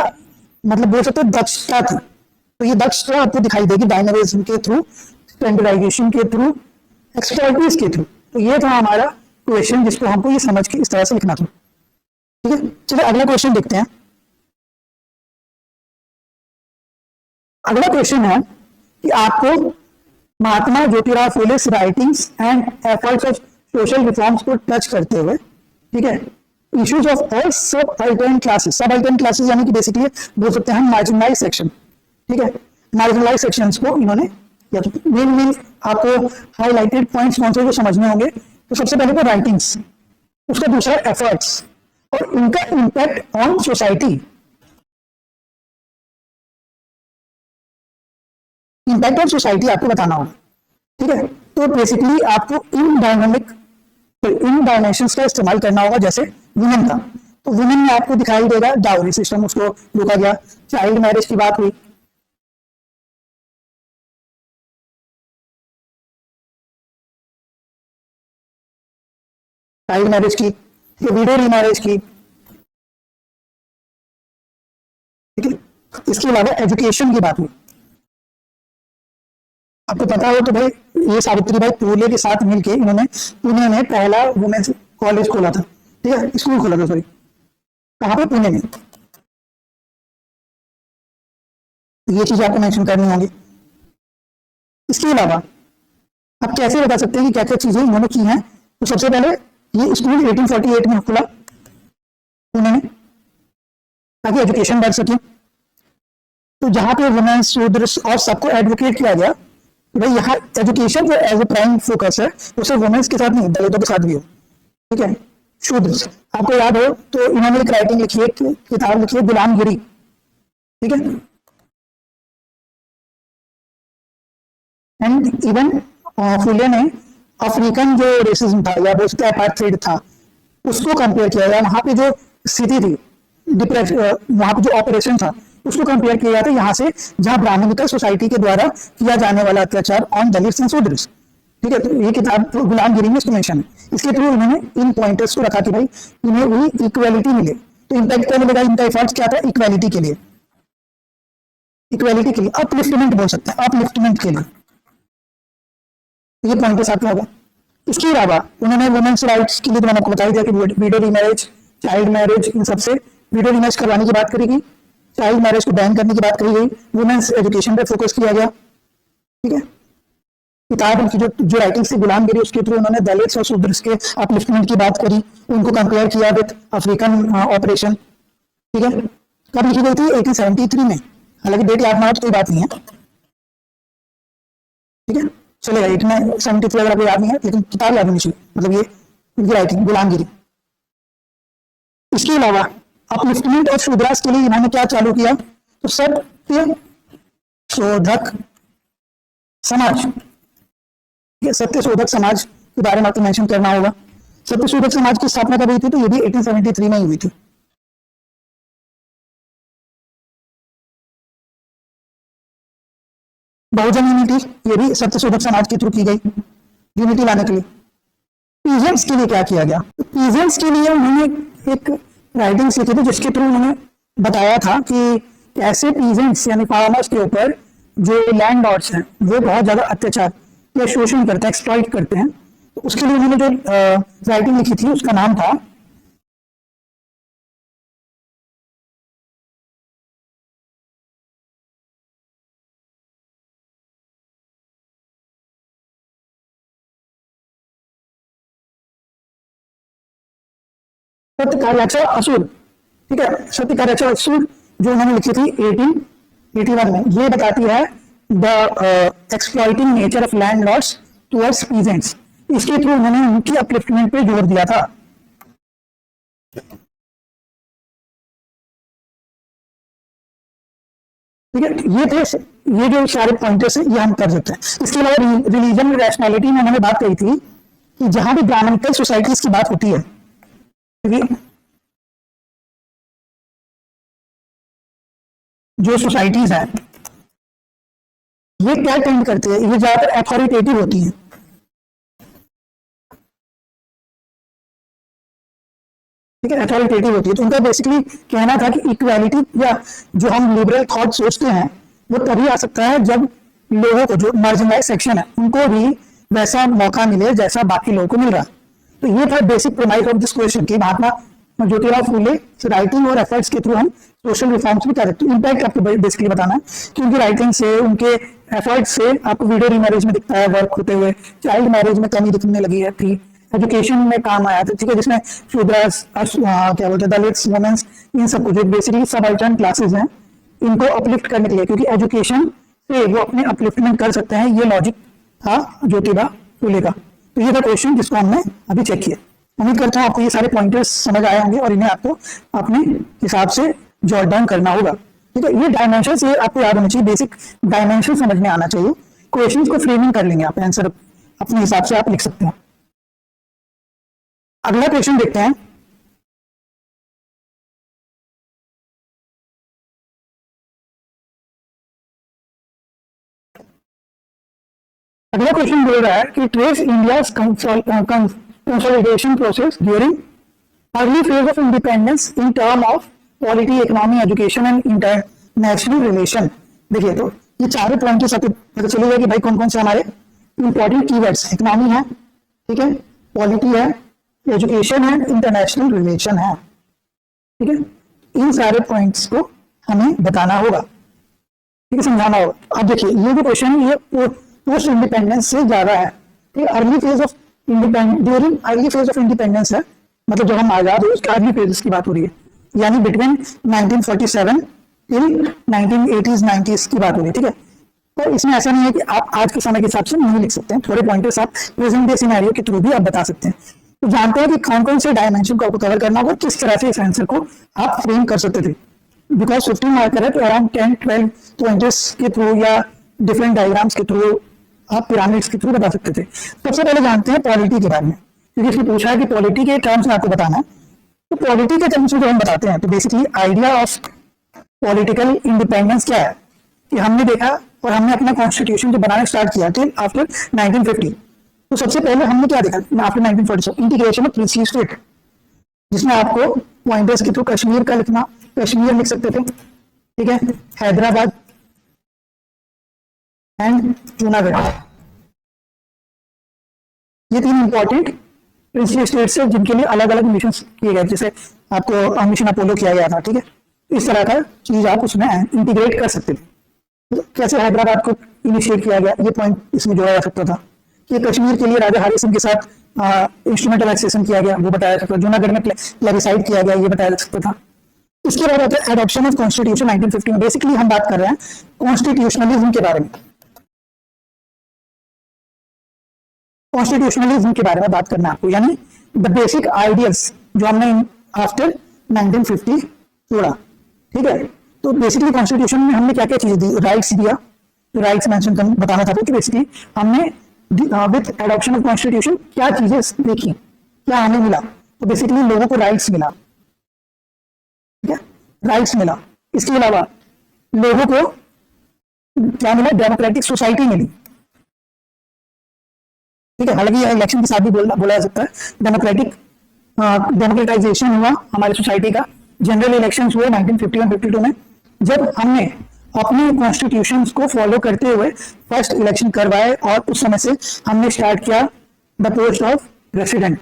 [SPEAKER 1] मतलब बोल सकते दक्षता थी। तो ये दक्षता आपको दिखाई देगी डायनामिज्म के थ्रू, स्टैंडर्डाइजेशन के थ्रू, एक्सपर्टीज के थ्रू। तो ये था हमारा क्वेश्चन जिसको हमको ये समझ के इस तरह से लिखना था। ठीक है, चलिए अगला क्वेश्चन देखते हैं। अगला क्वेश्चन है कि आपको Mahatma Jyotirao Phule's writings and efforts of social reforms को टच करते हुए, ठीक है, issues of all sub classes यानी कि बेसिकली बोल सकते हैं हम मार्जिनलाइज सेक्शन। ठीक है, मार्जिनलाइज सेक्शंस को इन्होंने या तो मेन आपको हाईलाइटेड पॉइंट्स कौन से जो समझने होंगे। तो सबसे पहले तो राइटिंग्स, उसका दूसरा एफर्ट्स और इनका impact on society, impact on society आपको बताना होगा। ठीक है, तो बेसिकली आपको इन डायमेंशंस का इस्तेमाल करना होगा, जैसे वुमेन का। तो वुमेन में आपको दिखाई देगा डाउरी सिस्टम, उसको रोका गया। चाइल्ड मैरिज की बात हुई, चाइल्ड मैरिज की, विडो रीमैरिज की। ठीक है, इसके अलावा एजुकेशन की बात हुई। आपको पता हो तो भाई ये सावित्री बाई फुले के साथ मिलके इन्होंने पुणे में पहला वुमेन्स कॉलेज खोला था। ठीक है, स्कूल खोला था, सॉरी, कहाँ पे? पुणे में। ये चीज आपको मेंशन करनी होगी। इसके अलावा आप कैसे बता सकते हैं कि क्या क्या चीजें इन्होंने की हैं? तो सबसे पहले ये स्कूल 1848 में खुला पुणे में, ताकि एजुकेशन बढ़ सके। तो जहां पे वुमेन, शूद्र और सबको एडवोकेट किया गया, भाई यहाँ एजुकेशन जो एज ए प्राइम फोकस है वो सिर्फ वुमेन्स के साथ नहीं, दलितों के साथ भी हो। ठीक है, शूद्र, आपको याद हो तो इन्होंने एक राइटिंग लिखी है, किताब लिखी है गुलामगिरी। ठीक है, एंड इवन फुले ने अफ्रीकन जो रेसिज्म था या बोलते अपार्थाइड था उसको कंपेयर किया गया, वहां पे जो स्थिति थी डिप्रेस, वहां पे जो ऑपरेशन था उसको कंपेयर किया गया था यहाँ से, जहां ब्राह्मणिकल सोसाइटी के द्वारा किया जाने वाला अत्याचार ऑन दलित्स एंड शूद्रस। ठीक है, तो ये किताब गुलामगिरी में मेंशन है। इसके थ्रू इन्होंने इन पॉइंटर्स को रखा कि भाई इन्हें वही इक्वेलिटी मिले। तो इम्पैक्ट क्या मिलेगा, इनका एफर्ट्स क्या था, इक्वेलिटी के लिए, इक्वेलिटी के लिए, अपलिफ्टमेंट बोल सकते हैं, अपलिफ्टमेंट के लिए ये पॉइंटर्स आपका होगा। इसके अलावा उन्होंने वुमेन्स राइट्स के लिए, तो मैंने आपको बता दिया कि वीडो रीमैरेज, चाइल्ड मैरिज, इन सबसे वीडो रीमैरेज करवाने की बात करी गई, चाइल्ड मैरिज को बैन करने की बात करी गई, वुमेन्स एजुकेशन पे फोकस किया गया। ठीक है, किताब उनकी जो राइटिंग से गुलामगिरी, उसके थ्रू उन्होंने दलित्स और शूद्रस के अपलिफ्टमेंट की बात करी, उनको कंपेयर किया विद अफ्रीकन ऑपरेशन। ठीक है, कब लिखी गई थी, 1873 में, हालांकि डेट याद ना हो तो कोई बात नहीं है। ठीक है, चलेगा, 1873 अगर आपको याद नहीं है, लेकिन किताब याद होनी चाहिए, मतलब ये उनकी राइटिंग गुलामगिरी। इसके अलावा अपलिफ्टमेंट और शूद्रास के लिए इन्होंने क्या चालू किया, तो सत्य शोधक समाज, सत्य शोधक समाज के बारे में आपको मेंशन करना होगा। सत्य शोधक समाज की स्थापना कब हुई थी, तो ये भी 1873 में ही हुई थी। बहुजन यूनिटी, ये भी सत्य शोधक समाज के थ्रू की गई, यूनिटी लाने के लिए। पीजेंट्स के लिए क्या किया गया, पीजेंट्स के लिए उन्होंने एक राइटिंग्स लिखी थी जिसके थ्रू उन्होंने बताया था कि कैसे पीजेंट्स यानी फार्मर्स के ऊपर जो लैंड लॉर्ड्स हैं वो बहुत ज्यादा अत्याचार या शोषण करते हैं, एक्सप्लॉइट करते हैं। तो उसके लिए उन्होंने जो राइटिंग लिखी थी उसका नाम था सत्यकार्याचा असुर। ठीक है, सत्यकार्याचा असुर जो उन्होंने लिखी थी 1881 में, ये बताती है the exploiting nature of landlords towards peasants. इसके थ्रू उन्होंने उनकी अपलिफ्टमेंट पे जोर दिया था। ठीक है, ये जो सारे पॉइंटर्स हैं ये हम कर सकते हैं। इसके अलावा रिलीजन रैशनैलिटी में उन्होंने बात कही थी कि जहां भी ब्राह्मणिकल सोसाइटीज की बात होती है, जो सोसाइटीज हैं ये क्या टेंड करती है, ये ज्यादातर अथॉरिटेटिव होती है। ठीक है, अथॉरिटेटिव होती है, तो उनका बेसिकली कहना था कि इक्वालिटी या जो हम लिबरल थॉट सोचते हैं वो तभी आ सकता है जब लोगों को, जो मार्जिनलाइज सेक्शन है, उनको भी वैसा मौका मिले जैसा बाकी लोगों को मिल रहा। तो ये था basic promise of this question कि महात्मा ज्योतिराव फूले राइटिंग और एफर्ट्स के थ्रू हम सोशल रिफॉर्म्स भी कर सकते हैं। इम्पैक्ट आपको बेसिकली बताना है कि उनकी राइटिंग से, उनके एफर्ट्स से आपको वीडियो रीमैरेज में दिखता है वर्क होते हुए, चाइल्ड मैरिज में कमी दिखने लगी है थी, एजुकेशन में काम आया था। ठीक है, जिसमें शूद्रस, क्या बोलते हैं, दलित्स, वुमेन्स, इन सबको जो बेसिकली सबअल्टर्न क्लासेस हैं इनको अपलिफ्ट करने के लिए, क्योंकि एजुकेशन से वो अपने अपलिफ्टमेंट कर सकते हैं, ये लॉजिक था ज्योतिबा फूले का। तो ये था क्वेश्चन जिसको हमने अभी चेक किया। उम्मीद करता हूँ आपको ये सारे पॉइंटर्स समझ आए होंगे और इन्हें आपको अपने हिसाब से जॉट डाउन करना होगा। ठीक है, ये डायमेंशंस ये आपको याद होने चाहिए, बेसिक डायमेंशन समझ में आना चाहिए। क्वेश्चंस को फ्रेमिंग कर लेंगे आप, आंसर अपने हिसाब से आप लिख सकते हैं। अगला क्वेश्चन देखते हैं। अगला क्वेश्चन बोल रहा है कि trace India's consolidation process during early phase of independence in term of polity, economy, education and international relation. देखिए, तो ये चारों पॉइंट के साथ पता चलेगा कि भाई कौन कौन से हमारे इंपॉर्टेंट कीवर्ड्स, इकोनॉमी है, ठीक है, पॉलिटी है, एजुकेशन है, इंटरनेशनल रिलेशन है। ठीक है, इन सारे पॉइंट्स को हमें बताना होगा, ठीक है, समझाना होगा। अब देखिए, ये जो क्वेश्चन ये पोस्ट इंडिपेंडेंस से ज्यादा है। ठीक है, early phase of independence, during early phase of independence है, मतलब जब हम आजाद हुए उसके अर्ली फेजेस की बात हो रही है, यानी बिटवीन 1947 टिल 1980s 90s की बात हो रही है। ठीक है, तो इसमें ऐसा नहीं है कि आप आज के समय के हिसाब से नहीं लिख सकते हैं, थोड़े पॉइंटर्स आप प्रेजेंट डे सिनेरियो के थ्रू भी आप बता सकते हैं। तो जानते हैं कि कौन कौन से डायमेंशन को आपको कवर करना होगा, किस तरह से इस आंसर को आप फ्रेम कर सकते थे। बिकॉज 15 मार्कर है तो अराउंड 10-12 पॉइंटर्स के थ्रू या डिफरेंट डायग्राम्स के थ्रू आप पिरामिड्स के थ्रू बता सकते थे। सबसे पहले जानते हैं पॉलिटी के बारे में, क्योंकि इसने पूछा है कि पॉलिटी के टर्म्स में आपको बताना है। तो पॉलिटी के टर्म्स में जो हम बताते हैं, तो basically idea of political independence क्या है कि हमने देखा और हमने अपना कॉन्स्टिट्यूशन जो बनाना स्टार्ट किया टिल आफ्टर 1950। तो सबसे पहले हमने क्या देखा आफ्टर 1947, इंटीग्रेशन ऑफ 3 स्टेट, जिसमें आपको पॉइंटर्स के थ्रू कश्मीर का लिखना, कश्मीर लिख सकते थे, ठीक है, हैदराबाद एंड जूनागढ़, ये 3 इंपॉर्टेंट प्रिंसिपल स्टेट्स है जिनके लिए अलग अलग मिशन किए गए, जैसे आपको मिशन अपोलो किया गया था, ठीक है। इस तरह का चीज आप उसमें इंटीग्रेट कर सकते थे। तो कैसे हैदराबाद को इनिशिएट किया गया, ये पॉइंट इसमें जोड़ा जा सकता था कि कश्मीर के लिए राजा हरि सिंह के साथ इंस्ट्रूमेंटल एक्सेशन किया गया, वो बताया जा सकता था। जूनागढ़ में प्लेबिसाइड किया गया, ये बताया जा सकता था। इसके बाद आता है एडॉप्शन ऑफ कॉन्स्टिट्यूशन 1950 में। बेसिकली हम बात कर रहे हैं कॉन्स्टिट्यूशनलिज्म के बारे में, कॉन्स्टिट्यूशनलिज्म के बारे में बात करना है आपको, यानी द बेसिक आइडियल्स जो हमने आफ्टर 1950 जोड़ा, ठीक है। तो बेसिकली कॉन्स्टिट्यूशन में हमने क्या क्या चीजें दी, राइट्स दिया, तो राइट्स मेंशन कर बताना था कि बेसिकली हमने विद एडॉप्शन ऑफ कॉन्स्टिट्यूशन क्या चीजें देखी, क्या हमें मिला। तो बेसिकली लोगों को राइट्स मिला, ठीक है, राइट्स मिला। इसके अलावा लोगों को क्या मिला, डेमोक्रेटिक सोसाइटी मिली, ठीक है। हालांकि इलेक्शन के साथ भी बोला जा सकता है, डेमोक्रेटाइजेशन हुआ हमारी सोसाइटी का। जनरल इलेक्शंस हुए 1951-52 में, जब हमने अपने कॉन्स्टिट्यूशंस को फॉलो करते हुए फर्स्ट इलेक्शन करवाए, और उस समय से हमने स्टार्ट किया द पोस्ट ऑफ प्रेसिडेंट,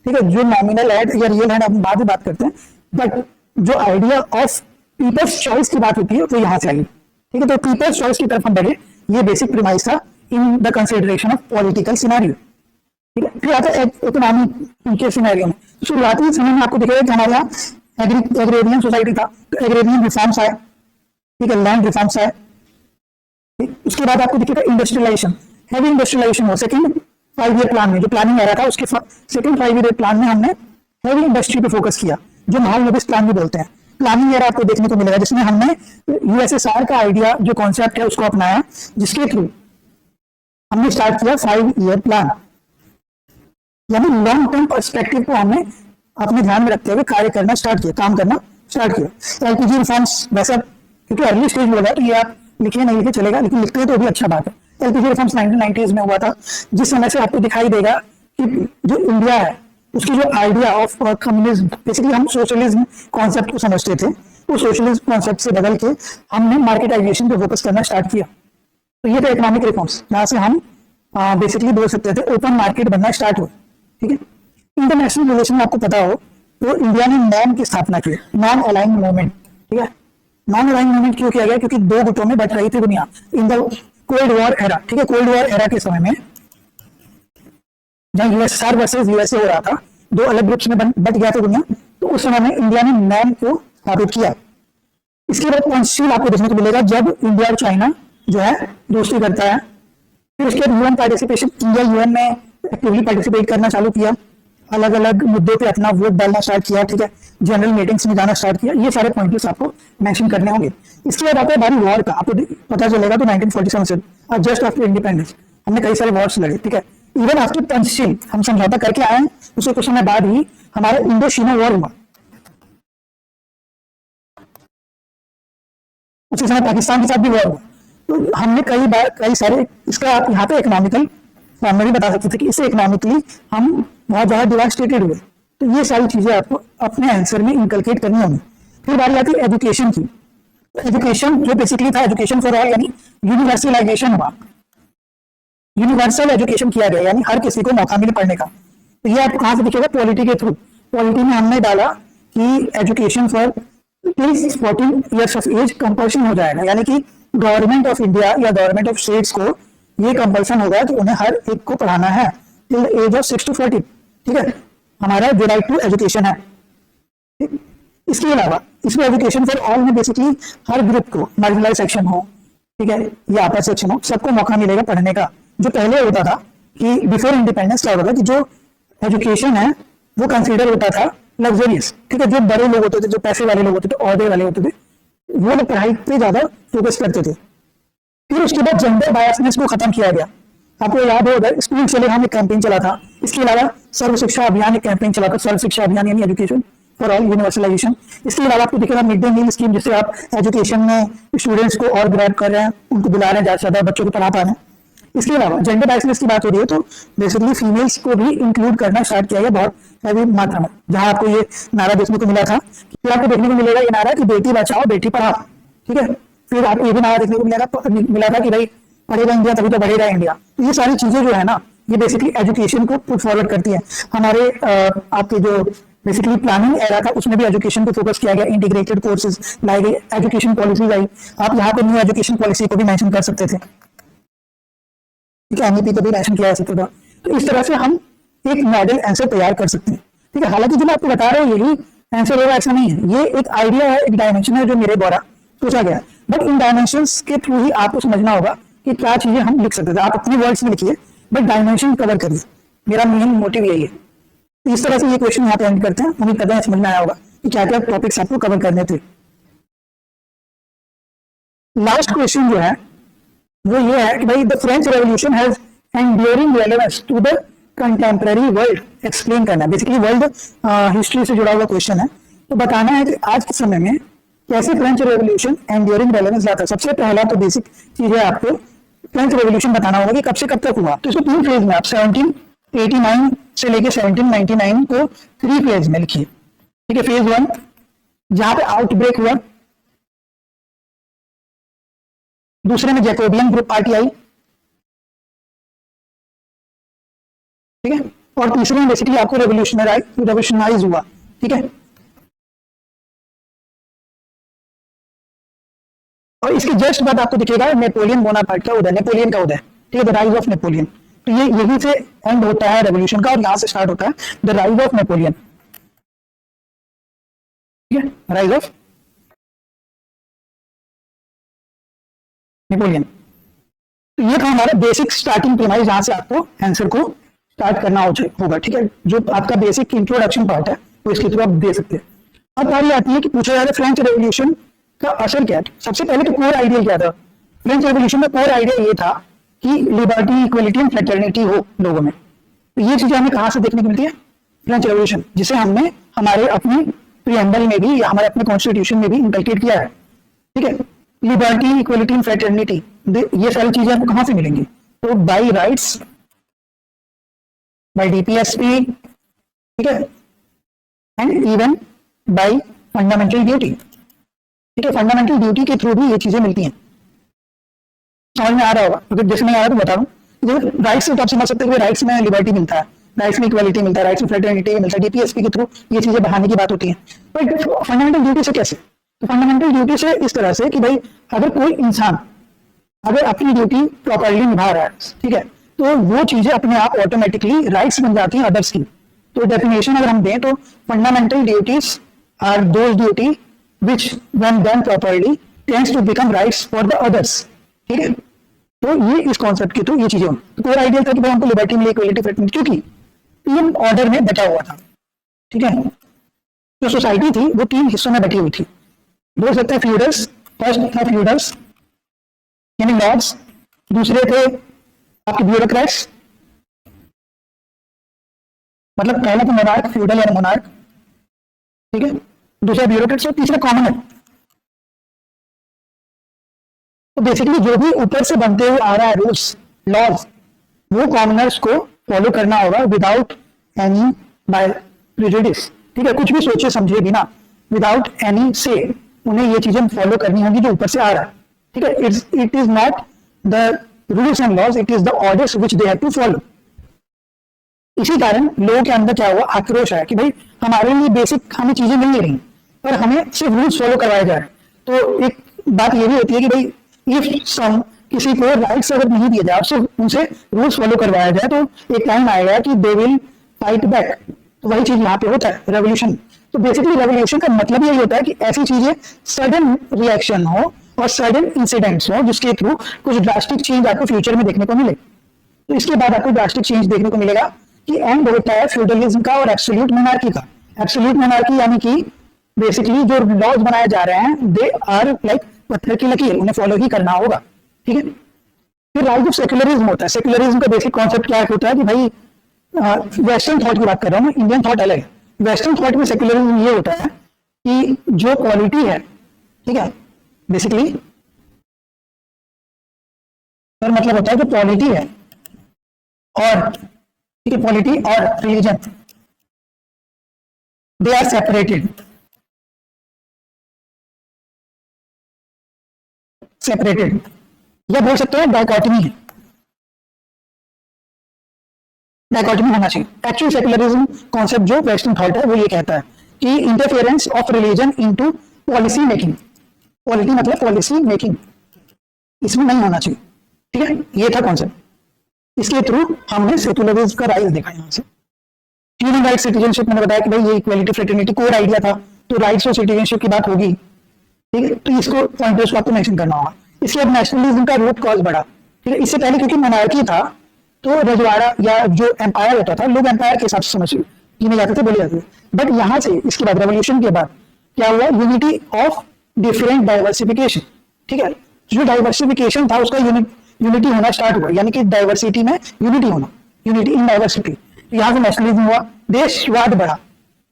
[SPEAKER 1] ठीक है। जो नॉमिनल हेड या रियल हेड हम बाद में बात करते हैं, बट जो आइडिया ऑफ पीपल्स चॉइस की बात होती है वो यहाँ से आई, ठीक है। तो पीपल्स चॉइस की तरफ हम बढ़े, ये बेसिक प्रीमाइस था in the consideration of political scenario, ठीक है। फिर आता है इकोनॉमिक के सिनेरियो में। शुरुआती समय में आपको दिखेगा कि हमारे यहाँ एग्रेरियन सोसाइटी था, तो एग्रेरियन रिफॉर्म्स आए, ठीक है, लैंड रिफॉर्म्स आए। उसके बाद आपको दिखेगा इंडस्ट्रियलाइजेशन, हैवी इंडस्ट्रियलाइजेशन हो। सेकंड 5 ईयर प्लान में जो प्लानिंग एरा था, उसके सेकंड 5 ईयर प्लान में हमने हैवी इंडस्ट्री पे फोकस किया, जो महालनोबिस प्लान भी बोलते हैं। प्लानिंग एरा आपको देखने को मिलेगा, जिसमें हमने यूएसएसआर का आइडिया जो कॉन्सेप्ट है उसको अपनाया, जिसके थ्रू हमने स्टार्ट किया 5 ईयर प्लान, यानी लॉन्ग टर्म पर्सपेक्टिव को हमने अपने ध्यान में रखते हुए कार्य करना स्टार्ट किया, काम करना स्टार्ट किया। एलपीजी रिफॉर्म्स, वैसे क्योंकि अर्ली स्टेज बोला तो ये आप लिखिए नहीं लिखे चलेगा, लेकिन लिखते हैं तो भी अच्छा बात है। एलपीजी रिफॉर्म्स 1990s में हुआ था, जिस समय से आपको दिखाई देगा कि जो इंडिया है उसकी जो आइडिया ऑफ कम्युनिज्म, बेसिकली हम सोशलिज्म कॉन्सेप्ट को समझते थे, वो सोशलिज्म कॉन्सेप्ट से बदल के हमने मार्केटाइजेशन पे फोकस करना स्टार्ट किया। तो ये थे इकोनॉमिक रिफॉर्म्स, जहाँ से हम बेसिकली बोल सकते थे ओपन मार्केट बनना स्टार्ट हुआ, ठीक है। इंटरनेशनल रिलेशन में आपको पता हो तो इंडिया ने नैम की स्थापना की, नॉन अलाइंड मूवमेंट, ठीक है। नॉन अलाइंड मूवमेंट क्यों किया गया, क्योंकि 2 गुटों में बट रही थी दुनिया in the cold war era, ठीक है। कोल्ड वॉर एरा के समय में जब यूएसएसआर वर्सेस यूएसए हो रहा था, 2 अलग ग्रुप्स में बट गया था दुनिया, तो उस समय में इंडिया ने नैम को स्थापित किया। इसके बाद पंचशील आपको देखने को मिलेगा, जब इंडिया और चाइना जो है दोस्ती करता है। फिर उसके बाद यूएन पार्टिसिपेशन, इंडिया यूएन में एक्टिवली पार्टिसिपेट करना चालू किया, अलग अलग मुद्दों पे अपना वोट डालना स्टार्ट किया, ठीक है, जनरल मीटिंग्स में जाना स्टार्ट किया। ये सारे पॉइंट्स आपको मेंशन करने होंगे। इसके बाद आता है बारी वॉर का, आपको पता चलेगा तो 1947 से जस्ट आफ्टर इंडिपेंडेंस हमने कई सारे वॉर्स लड़े, ठीक है। इवन आफ्टर पंचशील हम समझौता करके आए, उसके कुछ समय बाद ही हमारा इंडो चीना वॉर हुआ। उसी समय पाकिस्तान के साथ भी वॉर हुआ। तो हमने कई सारे, इसका आप यहाँ पे इकोनॉमिकल फॉर्मली बता सकते थे कि इससे इकोनॉमिकली हम बहुत ज्यादा डिवास्टेटेड हुए। तो ये सारी चीजें आपको अपने आंसर में इंकलकेट करनी होंगी। फिर बारी आती है एजुकेशन की। एजुकेशन जो बेसिकली था एजुकेशन फॉर ऑल, यानी यूनिवर्सलाइजेशन हुआ, यूनिवर्सल एजुकेशन किया गया, यानी हर किसी को मौका मिले पढ़ने का। तो ये आपको कहाँ से दिखेगा, पॉलिटी के थ्रू। पॉलिटी में हमने डाला कि education for 14 years of age compulsion हो जाएगा, यानी कि गवर्नमेंट ऑफ इंडिया या गवर्नमेंट ऑफ स्टेट्स को ये कंपल्सन होगा कि उन्हें हर एक को पढ़ाना है टिल एज ऑफ 6 to 14, ठीक है। हमारा जो राइट टू एजुकेशन है, ठीक? इसके अलावा इसमें एजुकेशन फॉर ऑल में बेसिकली हर ग्रुप को, मार्जिनलाइज सेक्शन हो, ठीक है, या अपर सेक्शन हो, सबको मौका मिलेगा पढ़ने का। जो पहले होता था कि बिफोर इंडिपेंडेंस क्या होता था कि जो एजुकेशन है वो कंसीडर होता था लग्जरियस, ठीक है। जो बड़े लोग होते थे, जो पैसे वाले लोग होते थे, ओहदे वाले होते थे, वो लोग पढ़ाई पे ज्यादा फोकस करते थे। फिर उसके बाद जेंडर बायसनेस को खत्म किया गया, आपको याद होगा स्कूल चले हम एक कैंपेन चला था, इसके अलावा सर्व शिक्षा अभियान एक कैंपेन चला था, सर्व शिक्षा अभियान यानी एजुकेशन फॉर ऑल यूनिवर्सलाइजेशन। इसके अलावा आपको दिखेगा मिड डे मील स्कीम, जिससे आप एजुकेशन में स्टूडेंट्स को और ग्रैब कर रहे हैं, उनको बुला रहे हैं, ज़्यादा से ज़्यादा बच्चों को पढ़ा पा रहे हैं। इसके अलावा जेंडर बैलेंस की बात हो रही है तो बेसिकली फीमेल्स को भी इंक्लूड करना स्टार्ट किया गया बहुत हैवी मात्रा में। जहां आपको ये नारा देखने को मिला था, फिर आपको देखने को मिलेगा ये नारा कि बेटी बचाओ बेटी पढ़ाओ, ठीक है। फिर आपको ये भी नारा देखने को मिला था कि भाई पढ़ेगा इंडिया तभी तो बढ़ेगा इंडिया। तो ये सारी चीजें जो है ना, ये बेसिकली एजुकेशन को पुट फॉरवर्ड करती है। हमारे आपके जो बेसिकली प्लानिंग एरा था उसमें भी एजुकेशन को फोकस किया गया, इंटीग्रेटेड कोर्सेज लाई गई, एजुकेशन पॉलिसीज आई। आप यहाँ पे न्यू एजुकेशन पॉलिसी को भी मेंशन कर सकते थे, एमईपी को भी मेंशन किया जा सकता था। तो इस तरह से हम एक मॉडल आंसर तैयार कर सकते हैं, ठीक है। हालांकि जो मैं आपको बता रहा हूँ यही आंसर होगा ऐसा नहीं है, ये एक आइडिया है, एक डायमेंशन है जो मेरे द्वारा सोचा गया। बट इन डायमेंशंस के थ्रू ही आपको समझना होगा कि क्या चीजें हम लिख सकते थे। आप अपने वर्ड्स में लिखिए बट डायमेंशन कवर करिए, मेरा मेन मोटिव यही है। इस तरह से ये क्वेश्चन यहाँ पे एंड करते हैं। उम्मीद करते हैं समझ में आया होगा कि क्या क्या टॉपिक्स आपको कवर करने थे। लास्ट क्वेश्चन जो है वो ये है कि भाई the French revolution has enduring relevance to the contemporary world, explain करना है। बेसिकली वर्ल्ड हिस्ट्री से जुड़ा हुआ क्वेश्चन है, तो बताना है कि आज के समय में कैसे फ्रेंच रेवोल्यूशन एंड्यूरिंग रेलेवेंस लाता है। सबसे पहला तो बेसिक चीज है, आपको फ्रेंच रेवोल्यूशन बताना होगा कि कब से कब तक हुआ। तो इसको 3 फेज में आप 1789 से लेके 1799 को 3 फेज में लिखिए, ठीक है। फेज 1 जहां पे आउटब्रेक हुआ, दूसरे में जैकोबियन ग्रुप पार्टी आई, ठीक है, और तीसरे में बेसिकली आपको रेवोल्यूशनाइज हुआ, ठीक है। और इसके जस्ट बाद आपको दिखेगा नेपोलियन बोनापार्ट का उदय, नेपोलियन का उदय, ठीक है, द राइज ऑफ नेपोलियन। तो ये यहीं से एंड होता है रेवोल्यूशन का और यहां से स्टार्ट होता है द राइज ऑफ नेपोलियन, ठीक है, राइज ऑफ नेपोलियन। तो ये था हमारा बेसिक स्टार्टिंग प्रीमाइस, जहां से आपको आंसर को स्टार्ट करना होगा, ठीक है। जो आपका बेसिक इंट्रोडक्शन पार्ट है वो इसके थ्रू आप दे सकते हैं। अब बारी आती है कि पूछा जा रहा है फ्रेंच रेवोल्यूशन का असर क्या है। सबसे पहले तो कोर आइडिया क्या था फ्रेंच रेवोल्यूशन में? कोर आइडिया ये था कि लिबर्टी, इक्वलिटी एंड फ्रेटर्निटी हो लोगों में। तो ये चीजें हमें कहां से देखने को मिलती है? फ्रेंच रेवोल्यूशन, जिसे हमने हमारे अपने प्रीएम्बल में भी या हमारे अपने कॉन्स्टिट्यूशन में भी इंकलकेट किया है, ठीक है। लिबर्टी, इक्वलिटी एंड फ्रेटर्निटी, ये सारी चीजें आपको कहां से मिलेंगी? तो बाई राइट्स, बाई डीपीएसपी, ठीक है, and even by fundamental duty, ठीक है। फंडामेंटल ड्यूटी के थ्रू भी ये चीजें मिलती हैं। समझ में आ रहा होगा? अगर जैसे नहीं आ रहा तो बता दूं। राइट्स से तो आप समझ सकते हैं कि राइट्स में लिबर्टी मिलता है, राइट्स में इक्वालिटी मिलता है, राइट्स में फ्रेटर्निटी मिलता है, डीपीएसपी के थ्रू ये चीजें बढ़ाने की बात होती है। बट फंडामेंटल ड्यूटी से कैसे? तो फंडामेंटल ड्यूटी से इस तरह से कि भाई अगर कोई इंसान अगर अपनी ड्यूटी प्रॉपरली निभा रहा है, ठीक है, तो वो चीजें अपने आप ऑटोमेटिकली राइट्स बन जाती हैं अदर्स की। तो डेफिनेशन अगर हम दें तो fundamental duties are those duty which when done properly tends to become rights for the others, ठीक है। तो ये इस कॉन्सेप्ट की तो ये चीजें कोर आइडिया था कि भाई हमको लिबर्टी मिली, इक्वलिटी, फ्रेटर्निटी, क्योंकि 3 ऑर्डर में बटा हुआ था, ठीक है। जो सोसाइटी थी वो 3 हिस्सों में बटी हुई थी। बोल सकते हैं फ्यूडल्स, फर्स्ट था फ्यूडल्स यानी लॉर्ड्स, दूसरे थे आपके ब्यूरोक्रेट्स, मतलब पहला तो मोनार्क, फ्यूडल यानी मोनार्क, ठीक है, दूसरा ब्यूरोक्रेट्स और तीसरा कॉमनर। तो बेसिकली जो भी ऊपर से बनते हुए आ रहा है रूल्स, लॉज, वो कॉमनर्स को फॉलो करना होगा विदाउट एनी बाय प्रेजुडिस, ठीक है। कुछ भी सोचे समझे बिना, विदाउट एनी से उन्हें ये चीजें फॉलो करनी होगी जो ऊपर से आ रहा है, ठीक है। It is not the rules and laws, it is the orders which they have to follow. इसी कारण लोगों के अंदर क्या हुआ? आक्रोश आया कि भाई हमारे लिए बेसिक हमें चीजें मिल नहीं रही पर हमें सिर्फ रूल्स फॉलो करवाए जा रहे हैं। तो एक बात ये भी होती है कि भाई इफ सम किसी को राइट्स अगर नहीं दिए जाए, सिर्फ उनसे रूल्स फॉलो करवाया जाए, तो एक टाइम आएगा कि दे विल फाइट बैक। तो वही चीज यहाँ पे होता है रेवोल्यूशन। तो बेसिकली रेवोल्यूशन का मतलब यही होता है कि ऐसी चीजें सडन रिएक्शन हो और सडन इंसिडेंट्स हो जिसके थ्रू कुछ ड्रास्टिक चेंज आपको फ्यूचर में देखने को मिले। तो इसके बाद आपको ड्रास्टिक चेंज देखने को मिलेगा कि एंड होता है फ्यूडलिज्म का और एब्सोल्यूट मोनार्की का। एब्सोल्यूट मोनार्की यानी कि बेसिकली जो लॉज बनाए जा रहे हैं दे आर लाइक पत्थर की लकीर, उन्हें फॉलो ही करना होगा, ठीक है। फिर राइज ऑफ सेक्युलरिज्म होता है। सेक्युलरिज्म का बेसिक कॉन्सेप्ट क्या होता है कि भाई वेस्टर्न थॉट की बात कर रहा हूँ मैं, इंडियन थॉट अलग है। वेस्टर्न थॉट में सेक्युलरिज्म ये होता है कि जो क्वालिटी है, ठीक है, बेसिकली सर मतलब होता है जो क्वालिटी है और, ठीक है, क्वालिटी और religion they are separated, separated, या बोल सकते हैं डाइकोटमी है, डाइकोटमी होना चाहिए। एक्चुअल सेक्युलरिज्म कॉन्सेप्ट जो वेस्टर्न थॉट है वो ये कहता है कि interference of religion into policy making, polity मतलब पॉलिसी मेकिंग, इसमें नहीं होना चाहिए, ठीक है, ये था कॉन्सेप्ट। इसके थ्रू हमने सेक्युलरिज्म का राइज देखा। यहाँ से ह्यूमन राइट, सिटीजनशिप, मैंने बताया कि भाई ये इक्वालिटी फ्रेटर्निटी कोर आइडिया था, तो राइट्स और सिटीजनशिप की बात होगी, ठीक है, तो इसको पॉइंटर्स को आपको मेंशन करना होगा। इसके बाद नेशनलिज्म का रूट कॉज बढ़ा, ठीक है, इससे पहले क्योंकि मोनार्की था तो रजवाड़ा या जो एम्पायर होता था, लोग एम्पायर के हिसाब से समझ गिने जाते थे, बोले जाते थे। बट यहाँ से इसके बाद रेवोल्यूशन के बाद क्या हुआ, यूनिटी ऑफ डिफरेंट डाइवर्सिफिकेशन, ठीक है, जो डाइवर्सिफिकेशन था उसका यूनिटी होना स्टार्ट हुआ, यानी कि डाइवर्सिटी में यूनिटी होना, यूनिटी इन डाइवर्सिटी। यहाँ से नेशनलिज्म हुआ, देशवाद बढ़ा,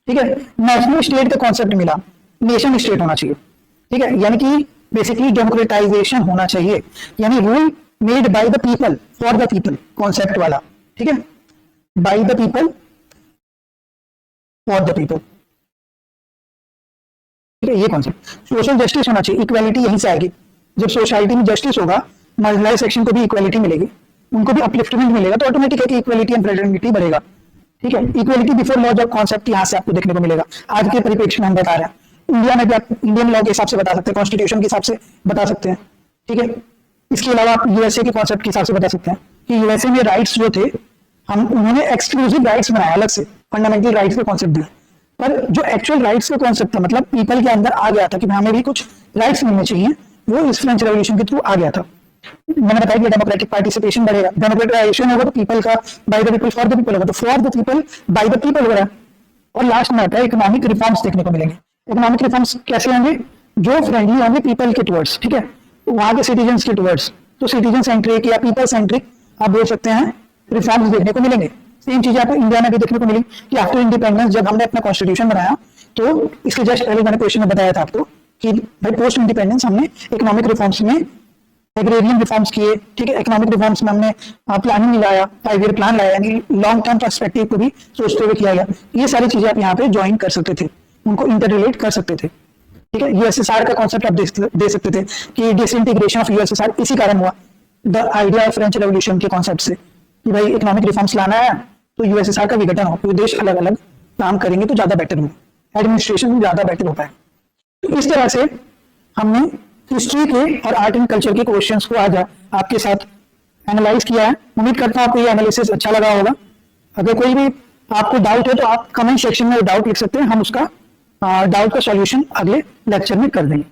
[SPEAKER 1] ठीक है, नेशनल स्टेट का कॉन्सेप्ट मिला, नेशन स्टेट होना चाहिए, ठीक है, यानी कि बेसिकली डेमोक्रेटाइजेशन होना चाहिए, यानी rule made by the people for the people concept वाला, ठीक है, bye the people for the people, ठीक है, ये कॉन्सेप्ट। सोशल जस्टिस होना चाहिए, इक्वालिटी यहीं से आएगी। जब सोसाइटी में जस्टिस होगा, मार्जिनलाइज सेक्शन को भी इक्वालिटी मिलेगी, उनको भी अपलिफ्टमेंट मिलेगा, तो ऑटोमेटिक है कि इक्वालिटी एंड फ्रेटर्निटी बढ़ेगा, ठीक है। इक्वालिटी बिफोर लॉ जब कॉन्सेप्ट यहाँ से आपको देखने को मिलेगा, आज के परिप्रेक्ष्य में हम बता रहे हैं। इंडिया में भी आप इंडियन लॉ के हिसाब से बता सकते हैं, कॉन्स्टिट्यूशन के हिसाब से बता सकते हैं, ठीक है। इसके अलावा आप यूएसए के कॉन्सेप्ट के हिसाब से बता सकते हैं कि यूएसए में राइट्स जो थे, हम उन्होंने एक्सक्लूसिव राइट्स बनाया, अलग से फंडामेंटल राइट्स के कॉन्सेप्ट दिए, पर जो एक्चुअल राइट्स का कॉन्सेप्ट था, मतलब पीपल के अंदर आ गया था कि हमें भी कुछ राइट्स मिलने चाहिए, वो इस फ्रेंच रेवोल्यूशन के थ्रू आ गया था। मैंने बताया कि डेमोक्रेटिक पार्टिसिपेशन बढ़ेगा, डेमोक्रेटाइजेशन होगा तो पीपल का bye the people for the people होगा, तो for the people bye the people हो रहा है। और लास्ट में आता है इकोनॉमिक रिफॉर्म्स देखने को मिलेंगे। इकोनॉमिक रिफॉर्म्स कैसे होंगे, जो फ्रेंडली होंगे पीपल के टुवर्ड्स, ठीक है, वहां के सिटीजन के टुवर्ड्स, तो सिटीजन सेंट्रिक या पीपल सेंट्रिक आप बोल सकते हैं रिफॉर्म्स देखने को मिलेंगे। सेम चीजें आपको इंडिया में भी देखने को मिली कि आफ्टर इंडिपेंडेंस जब हमने अपना कॉन्स्टिट्यूशन बनाया, तो इसके जस्ट पहले मैंने क्वेश्चन में बताया था आपको कि भाई पोस्ट इंडिपेंडेंस हमने इकोनॉमिक रिफॉर्म्स में एग्रेरियन रिफॉर्म्स किए, ठीक है, इकोनॉमिक रिफॉर्म्स में हमने प्लानिंग लाया, 5 ईयर प्लान लाया, यानी लॉन्ग टर्म पर्सपेक्टिव को भी सोचते हुए किया गया। ये सारी चीजें आप यहाँ पे ज्वाइन कर सकते थे, उनको इंटर रिलेट कर सकते थे, ठीक है। यूएसएसआर का कॉन्सेप्ट आप दे सकते थे कि डिसइंटीग्रेशन ऑफ यूएसएसआर इसी कारण हुआ, the idea of French revolution के कॉन्सेप्ट से कि भाई इकोनॉमिक रिफॉर्म्स लाना है तो यूएसएसआर का विघटन हो, देश अलग अलग काम करेंगे तो ज्यादा बेटर हो, एडमिनिस्ट्रेशन ज्यादा बेटर होता है। तो इस तरह से हमने हिस्ट्री के और आर्ट एंड कल्चर के क्वेश्चंस को आज आपके साथ एनालाइज किया है। उम्मीद करता हूं आपको ये एनालिसिस अच्छा लगा होगा। अगर कोई भी आपको डाउट है तो आप कमेंट सेक्शन में डाउट लिख सकते हैं, हम उसका डाउट का सॉल्यूशन अगले लेक्चर में कर देंगे।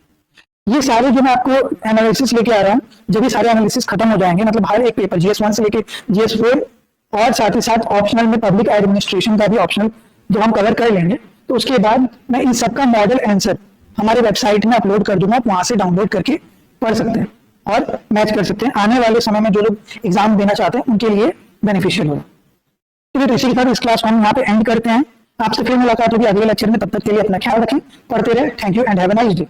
[SPEAKER 1] ये सारे जो मैं आपको एनालिसिस लेके आ रहा हूँ, जब ये सारे एनालिसिस खत्म हो जाएंगे, मतलब हर एक पेपर GS1 से लेके GS4 और साथ ही साथ ऑप्शनल में पब्लिक एडमिनिस्ट्रेशन का भी ऑप्शनल जब हम कवर कर लेंगे, तो उसके बाद मैं इन सबका मॉडल आंसर हमारे वेबसाइट में अपलोड कर दूंगा, आप वहां से डाउनलोड करके पढ़ सकते हैं और मैच कर सकते हैं। आने वाले समय में जो लोग एग्जाम देना चाहते हैं उनके लिए बेनिफिशियल होगा। तो इसी के साथ इस क्लास को हम यहाँ पे एंड करते हैं। आपसे फिर मुलाकात होगी अगले लेक्चर में, तब तक के लिए अपना ख्याल रखें, पढ़ते रहे। Thank you and have a nice day.